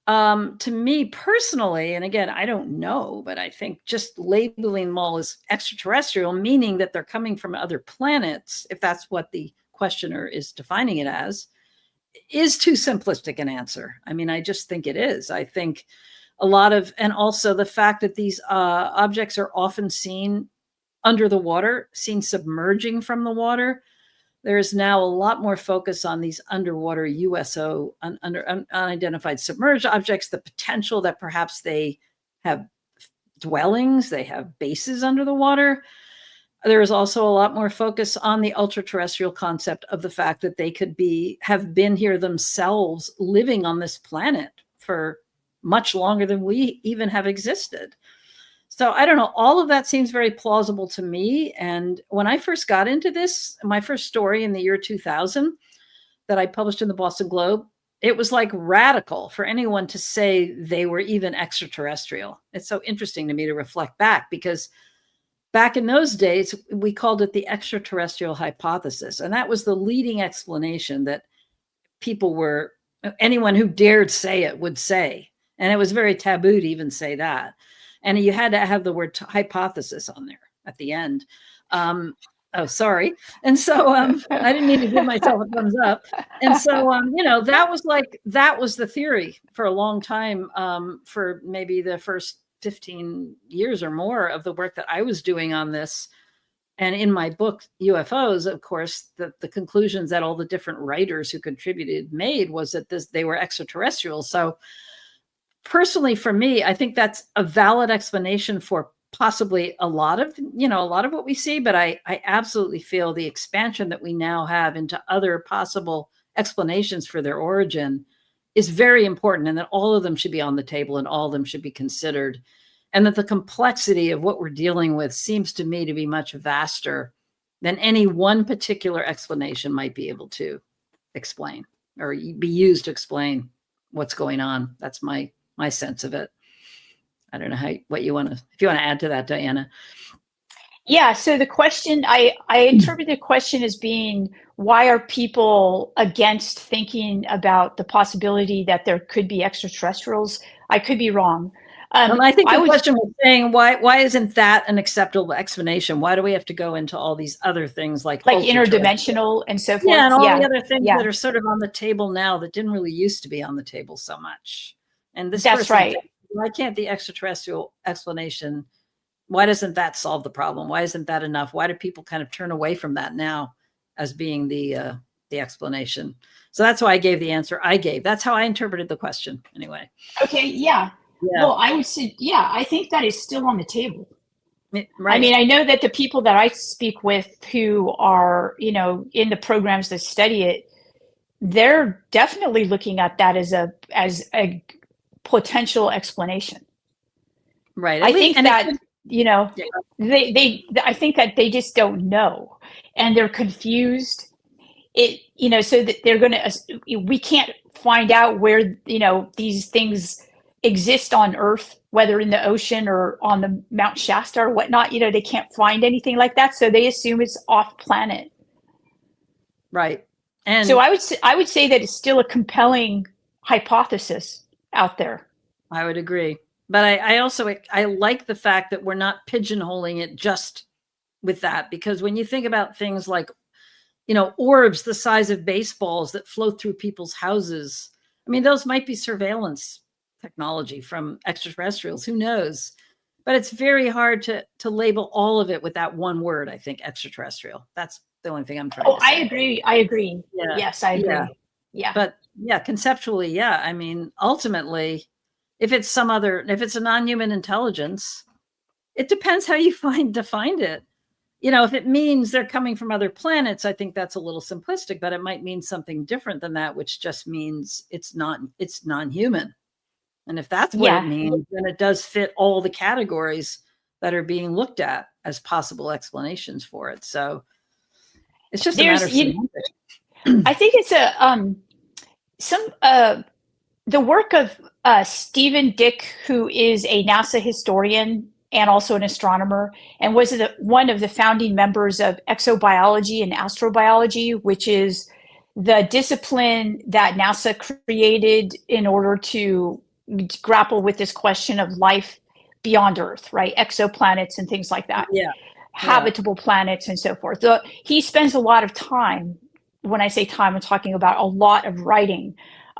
To me personally, and again, I don't know, but I think just labeling them all as extraterrestrial, meaning that they're coming from other planets, if that's what the questioner is defining it as, is too simplistic an answer. I mean, I just think it is. I think a lot of, and also the fact that these objects are often seen under the water, seen submerging from the water. There is now a lot more focus on these underwater USO, unidentified submerged objects, the potential that perhaps they have dwellings, they have bases under the water. There is also a lot more focus on the ultra-terrestrial concept of the fact that they could have been here themselves, living on this planet for much longer than we even have existed. So I don't know, all of that seems very plausible to me. And when I first got into this, my first story in the year 2000 that I published in the Boston Globe, it was like radical for anyone to say they were even extraterrestrial. It's so interesting to me to reflect back, because back in those days, we called it the extraterrestrial hypothesis. And that was the leading explanation that anyone who dared say it would say. And it was very taboo to even say that. And you had to have the word hypothesis on there at the end. Oh, sorry. And so I didn't mean to give myself a thumbs up. And so, that was the theory for a long time, for maybe the first 15 years or more of the work that I was doing on this. And in my book, UFOs, of course, the conclusions that all the different writers who contributed made was that they were extraterrestrial. So personally, for me, I think that's a valid explanation for possibly a lot of what we see. But I absolutely feel the expansion that we now have into other possible explanations for their origin is very important, and that all of them should be on the table and all of them should be considered. And that the complexity of what we're dealing with seems to me to be much vaster than any one particular explanation might be able to explain or be used to explain what's going on. That's my sense of it. I don't know if you want to add to that, Diana. Yeah. So the question, I interpret the question as being, why are people against thinking about the possibility that there could be extraterrestrials? I could be wrong. And I think the question was saying, why isn't that an acceptable explanation? Why do we have to go into all these other things like interdimensional and so forth? Yeah, and all the other things that are sort of on the table now that didn't really used to be on the table so much. And that's right. Why can't the extraterrestrial explanation, why doesn't that solve the problem? Why isn't that enough? Why do people kind of turn away from that now as being the explanation? So that's why I gave the answer I gave. That's how I interpreted the question anyway. Okay, yeah. Well, I would say, I think that is still on the table. Right. I mean, I know that the people that I speak with who are, in the programs that study it, they're definitely looking at that as a potential explanation. Right. I think that, I think that they just don't know, and they're confused. So that they're going to, we can't find out where, these things exist on Earth, whether in the ocean or on the Mount Shasta or whatnot. They can't find anything like that, so they assume it's off planet. Right. And so I would say that it's still a compelling hypothesis out there. I would agree, but I also like the fact that we're not pigeonholing it just with that, because when you think about things like, orbs the size of baseballs that float through people's houses, I mean, those might be surveillance technology from extraterrestrials, who knows? But it's very hard to label all of it with that one word. I think extraterrestrial. That's the only thing I'm trying to say. I agree. Yeah. Yes, I agree. Yeah. But conceptually, I mean, ultimately, if it's a non-human intelligence, it depends how you define it. If it means they're coming from other planets, I think that's a little simplistic, but it might mean something different than that, which just means it's non-human. And if that's what it means, then it does fit all the categories that are being looked at as possible explanations for it. So it's just a matter of semantics. I think it's the work of Stephen Dick, who is a NASA historian and also an astronomer, and was one of the founding members of exobiology and astrobiology, which is the discipline that NASA created in order to grapple with this question of life beyond Earth, right? Exoplanets and things like that. Yeah. Habitable planets and so forth. He spends a lot of time. When I say time, I'm talking about a lot of writing.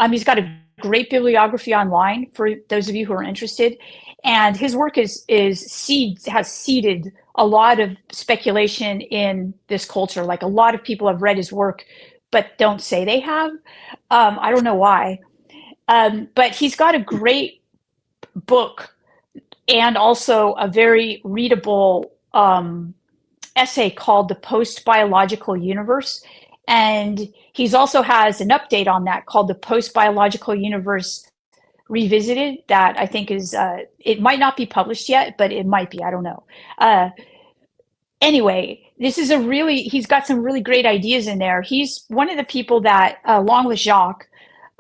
He's got a great bibliography online for those of you who are interested, and his work has seeded a lot of speculation in this culture. Like, a lot of people have read his work, but don't say they have. I don't know why, but he's got a great book and also a very readable essay called The Post-Biological Universe. And he's also has an update on that called The Post-Biological Universe Revisited, that I think is, it might not be published yet, but it might be, I don't know. Anyway, this is he's got some really great ideas in there. He's one of the people that, along with Jacques,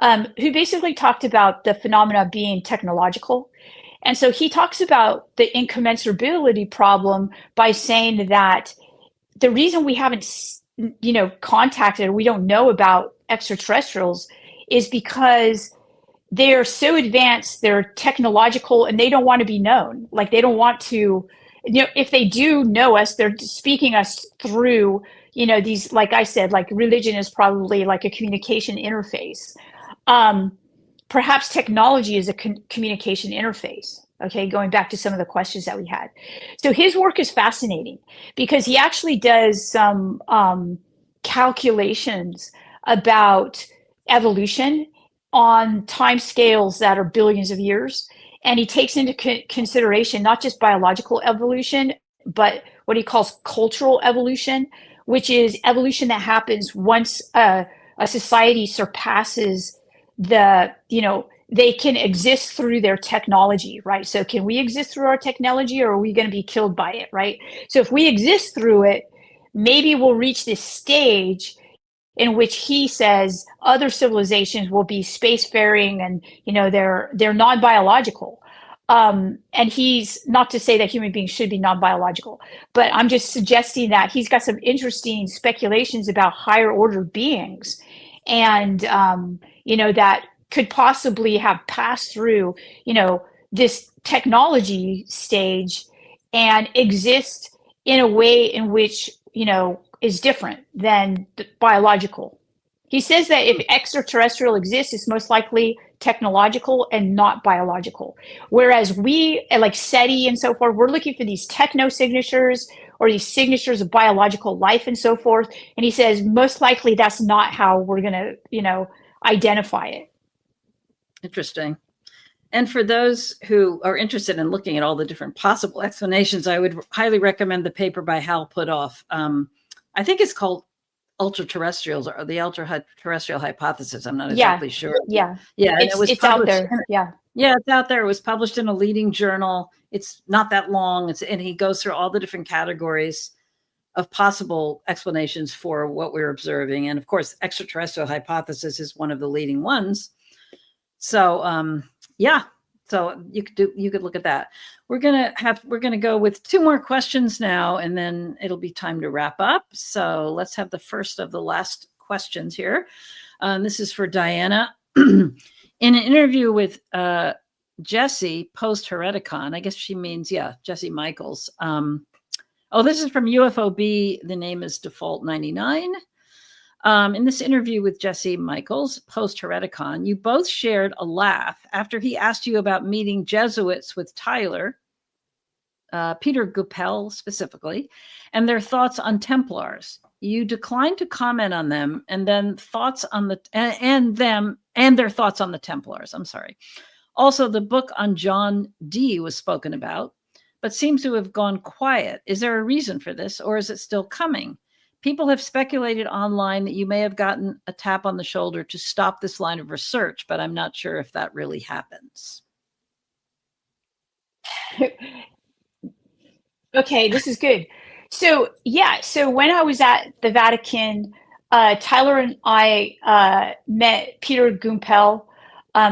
who basically talked about the phenomena being technological. And so he talks about the incommensurability problem by saying that the reason we haven't, contacted, or we don't know about extraterrestrials, is because they're so advanced, they're technological, and they don't want to be known. Like, they don't want to, if they do know us, they're speaking us through, these, like I said, like religion is probably like a communication interface. Perhaps technology is a communication interface. Okay, going back to some of the questions that we had. So his work is fascinating because he actually does some calculations about evolution on time scales that are billions of years. And he takes into consideration not just biological evolution, but what he calls cultural evolution, which is evolution that happens once a society surpasses they can exist through their technology, right? So can we exist through our technology, or are we going to be killed by it, right? So if we exist through it, maybe we'll reach this stage in which he says other civilizations will be spacefaring, and they're non-biological. And he's not to say that human beings should be non-biological, but I'm just suggesting that he's got some interesting speculations about higher order beings, and that could possibly have passed through, this technology stage and exist in a way in which, is different than the biological. He says that if extraterrestrial exists, it's most likely technological and not biological. Whereas we, like SETI and so forth, we're looking for these techno signatures or these signatures of biological life and so forth. And he says, most likely that's not how we're going to, identify it. Interesting. And for those who are interested in looking at all the different possible explanations, I would highly recommend the paper by Hal Puthoff. I think it's called Ultra-Terrestrials, or the Ultra-Terrestrial Hypothesis. I'm not exactly sure. Yeah. Yeah. And it's out there. Yeah. Yeah, it's out there. It was published in a leading journal. It's not that long. And he goes through all the different categories of possible explanations for what we're observing. And of course, extraterrestrial hypothesis is one of the leading ones. So, yeah, so you could look at that. We're going to go with two more questions now, and then it'll be time to wrap up. So let's have the first of the last questions here. This is for Diana. In an interview with Jesse post Hereticon, I guess she means, Jesse Michaels. This is from UFOB. The name is Default 99. In this interview with Jesse Michaels, post Hereticon, you both shared a laugh after he asked you about meeting Jesuits with Tyler, Peter Guppel specifically, and their thoughts on Templars. You declined to comment on them, and then thoughts on the and their thoughts on the Templars. I'm sorry. Also, the book on John Dee was spoken about, but seems to have gone quiet. Is there a reason for this, or is it still coming? People have speculated online that you may have gotten a tap on the shoulder to stop this line of research, but I'm not sure if that really happens. Okay, this is good. So when I was at the Vatican, Tyler and I met Peter Gumpel,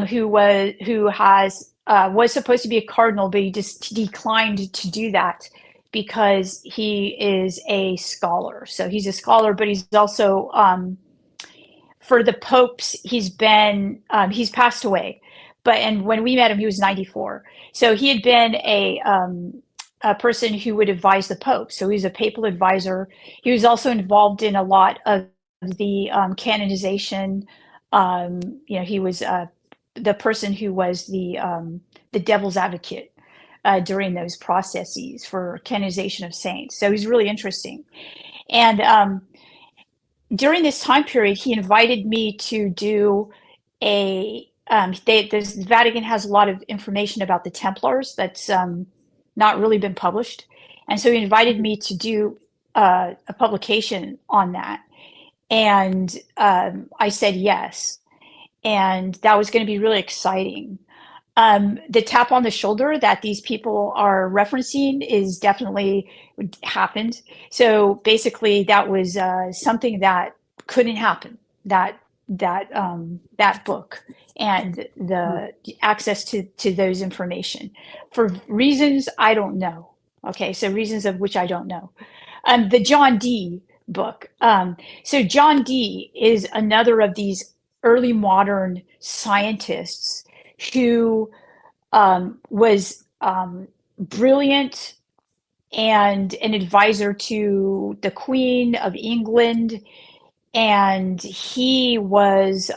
who was supposed to be a cardinal, but he just declined to do that because he is a scholar. So he's a scholar, but he's also, for the popes, he's passed away, and when we met him, he was 94. So he had been a person who would advise the Pope. So he was a papal advisor. He was also involved in a lot of the canonization. He was the person who was the devil's advocate during those processes for canonization of saints. So he's really interesting. And during this time period, he invited me to do the Vatican has a lot of information about the Templars that's not really been published. And so he invited me to do a publication on that. And I said yes. And that was going to be really exciting. The tap on the shoulder that these people are referencing is definitely happened. So basically, that was something that couldn't happen. That book and the access to those information for reasons I don't know. Okay, so reasons of which I don't know. The John Dee book. So John Dee is another of these early modern scientists who was brilliant and an advisor to the Queen of England. And he was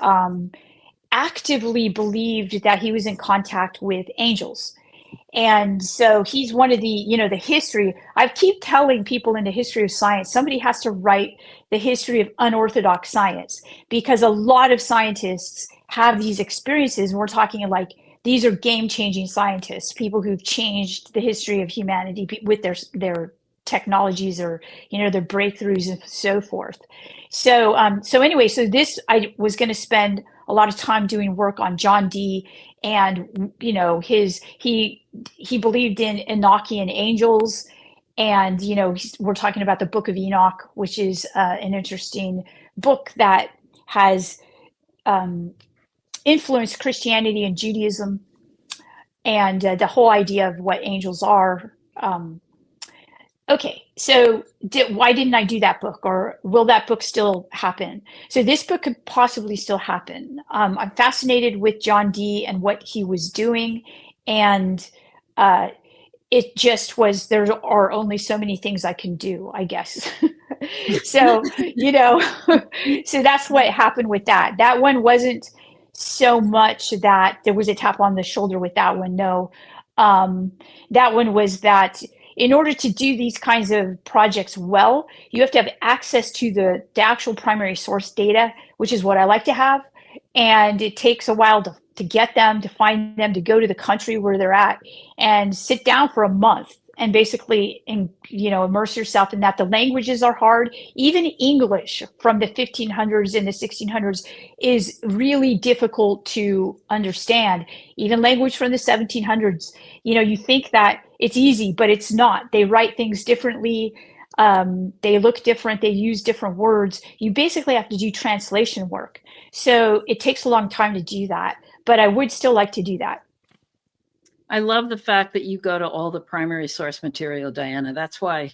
actively believed that he was in contact with angels. And so he's one of the history. I keep telling people in the history of science, somebody has to write the history of unorthodox science, because a lot of scientists have these experiences. And we're talking like, these are game-changing scientists, people who've changed the history of humanity with their technologies or, their breakthroughs and so forth. So anyway, so this, I was going to spend a lot of time doing work on John Dee, and he believed in Enochian angels, and we're talking about the Book of Enoch, which is an interesting book that has influenced Christianity and Judaism, and the whole idea of what angels are. Okay, so why didn't I do that book, or will that book still happen? So this book could possibly still happen. I'm fascinated with John Dee and what he was doing, and it just was, there are only so many things I can do, I guess. So, so that's what happened with that. That one wasn't so much that there was a tap on the shoulder with that one. No, that one was that in order to do these kinds of projects well, you have to have access to the actual primary source data, which is what I like to have. And it takes a while to get them, to find them, to go to the country where they're at and sit down for a month and basically, immerse yourself in that. The languages are hard. Even English from the 1500s and the 1600s is really difficult to understand. Even language from the 1700s, you think that it's easy, but it's not. They write things differently. They look different. They use different words. You basically have to do translation work. So it takes a long time to do that, but I would still like to do that. I love the fact that you go to all the primary source material, Diana. That's why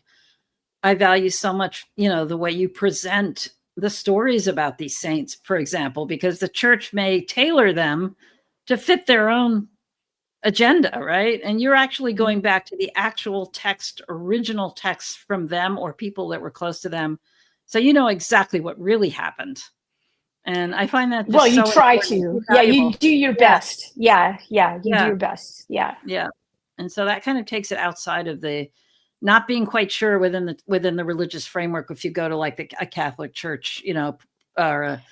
I value so much, the way you present the stories about these saints, for example, because the church may tailor them to fit their own agenda, right? And you're actually going back to the actual text, original text from them or people that were close to them. So you know exactly what really happened. And I find that well, you try to. Yeah, you do your best. Yeah, you do your best. Yeah. Yeah. And so that kind of takes it outside of the not being quite sure within the religious framework. If you go to like a Catholic church, or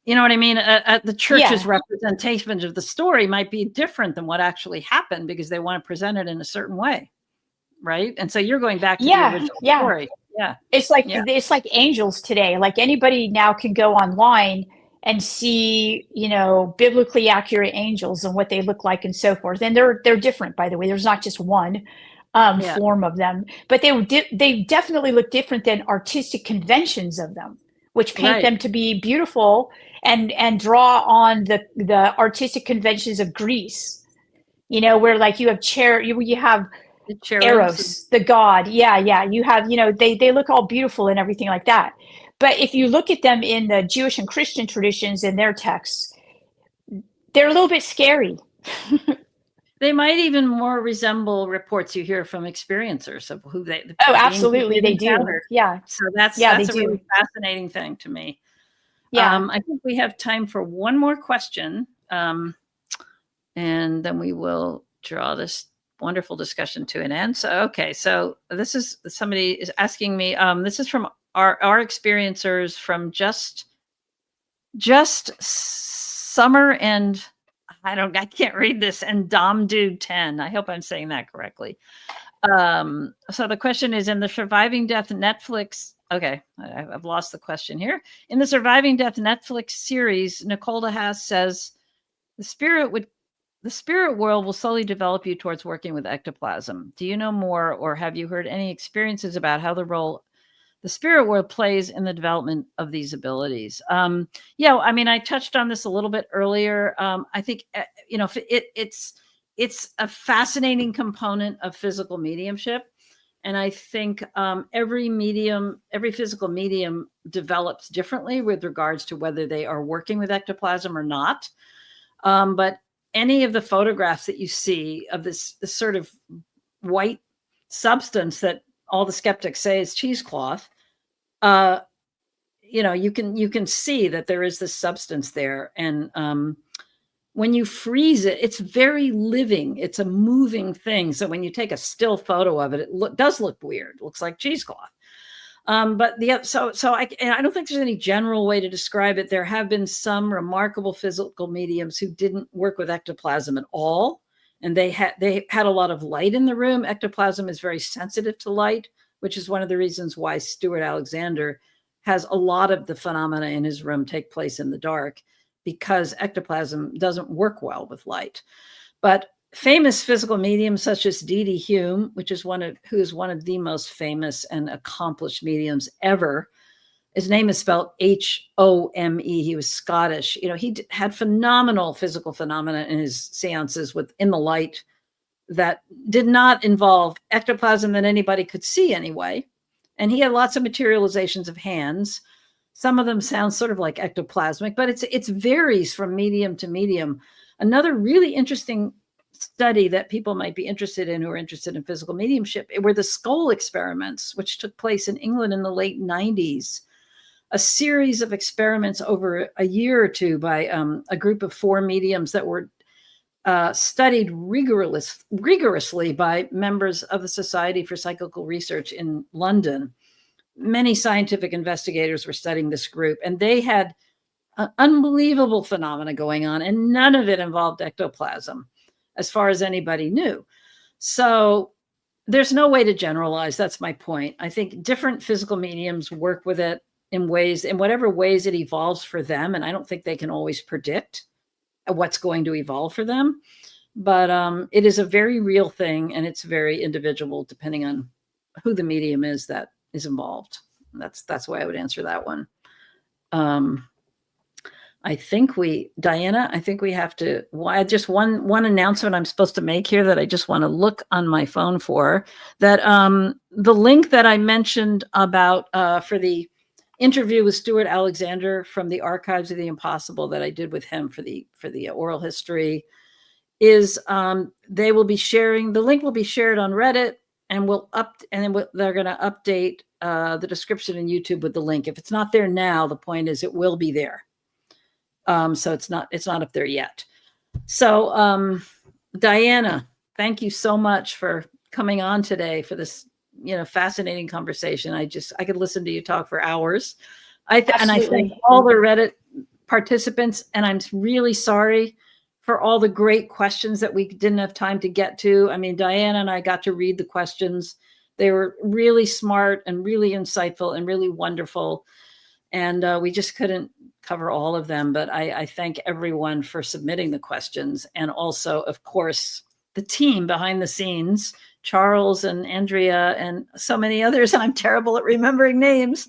you know what I mean? The church's representation of the story might be different than what actually happened because they want to present it in a certain way. Right. And so you're going back to the original story. Yeah. It's like angels today. Like anybody now can go online and see, biblically accurate angels and what they look like and so forth. And they're different, by the way. There's not just one form of them, but they definitely look different than artistic conventions of them, which paint them to be beautiful and draw on the artistic conventions of Greece, where like you have you have Eros, the god. Yeah. You have, they look all beautiful and everything like that. But if you look at them in the Jewish and Christian traditions in their texts, they're a little bit scary. They might even more resemble reports you hear from experiencers of who the Oh, beings that absolutely, they've they do. encountered. Yeah, So that's yeah, they a really do. fascinating thing to me. Yeah. I think we have time for one more question, and then we will draw this wonderful discussion to an end. So, okay, so this is somebody is asking me. This is from our experiencers from just summer and I can't read this, and Dom Dude 10. I hope I'm saying that correctly. So the question is, in the Surviving Death Netflix, okay, I've lost the question here. In the Surviving Death Netflix series, Nicole DeHaas says the spirit world will slowly develop you towards working with ectoplasm. Do you know more, or have you heard any experiences about how the role the spirit world plays in the development of these abilities? Yeah, I mean, I touched on this a little bit earlier. I think it's a fascinating component of physical mediumship, and I think every physical medium develops differently with regards to whether they are working with ectoplasm or not. But any of the photographs that you see of this sort of white substance that all the skeptics say is cheesecloth, you can see that there is this substance there. And when you freeze it, it's very living. It's a moving thing. So when you take a still photo of it, it does look weird. It looks like cheesecloth. But so I don't think there's any general way to describe it. There have been some remarkable physical mediums who didn't work with ectoplasm at all, and they had a lot of light in the room. Ectoplasm is very sensitive to light, which is one of the reasons why Stuart Alexander has a lot of the phenomena in his room take place in the dark, because ectoplasm doesn't work well with light. But famous physical mediums such as D.D. Hume, who is one of the most famous and accomplished mediums ever. His name is spelled H-O-M-E. He was Scottish. He had phenomenal physical phenomena in his seances in the light that did not involve ectoplasm that anybody could see anyway. And he had lots of materializations of hands. Some of them sound sort of like ectoplasmic, but it varies from medium to medium. Another really interesting study that people might be interested in who are interested in physical mediumship were the skull experiments, which took place in England in the late 90s. A series of experiments over a year or two by a group of 4 mediums that were studied rigorously by members of the Society for Psychical Research in London. Many scientific investigators were studying this group, and they had unbelievable phenomena going on, and none of it involved ectoplasm, as far as anybody knew. So there's no way to generalize. That's my point. I think different physical mediums work with it in whatever ways it evolves for them. And I don't think they can always predict what's going to evolve for them. But it is a very real thing, and it's very individual depending on who the medium is that is involved. That's why I would answer that one. Diana, I think we have to, just one announcement I'm supposed to make here that I just want to look on my phone for, that the link that I mentioned about for the interview with Stuart Alexander from the Archives of the Impossible that I did with him for the oral history is they will be sharing, the link will be shared on Reddit, and they're going to update the description in YouTube with the link. If it's not there now, the point is it will be there. So it's not up there yet. So Diana, thank you so much for coming on today for this, fascinating conversation. I could listen to you talk for hours. And I thank all the Reddit participants, and I'm really sorry for all the great questions that we didn't have time to get to. I mean, Diana and I got to read the questions. They were really smart and really insightful and really wonderful. And we just couldn't cover all of them, but I thank everyone for submitting the questions. And also, of course, the team behind the scenes, Charles and Andrea and so many others. I'm terrible at remembering names,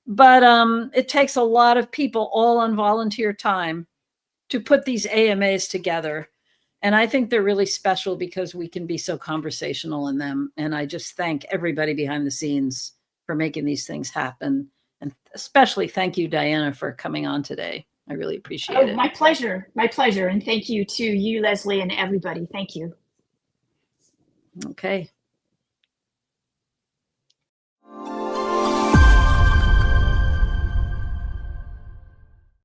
but it takes a lot of people all on volunteer time to put these AMAs together. And I think they're really special because we can be so conversational in them. And I just thank everybody behind the scenes for making these things happen. And especially thank you, Diana, for coming on today. I really appreciate Oh, it. my pleasure. My pleasure. And thank you to you, Leslie, and everybody. Thank you. Okay.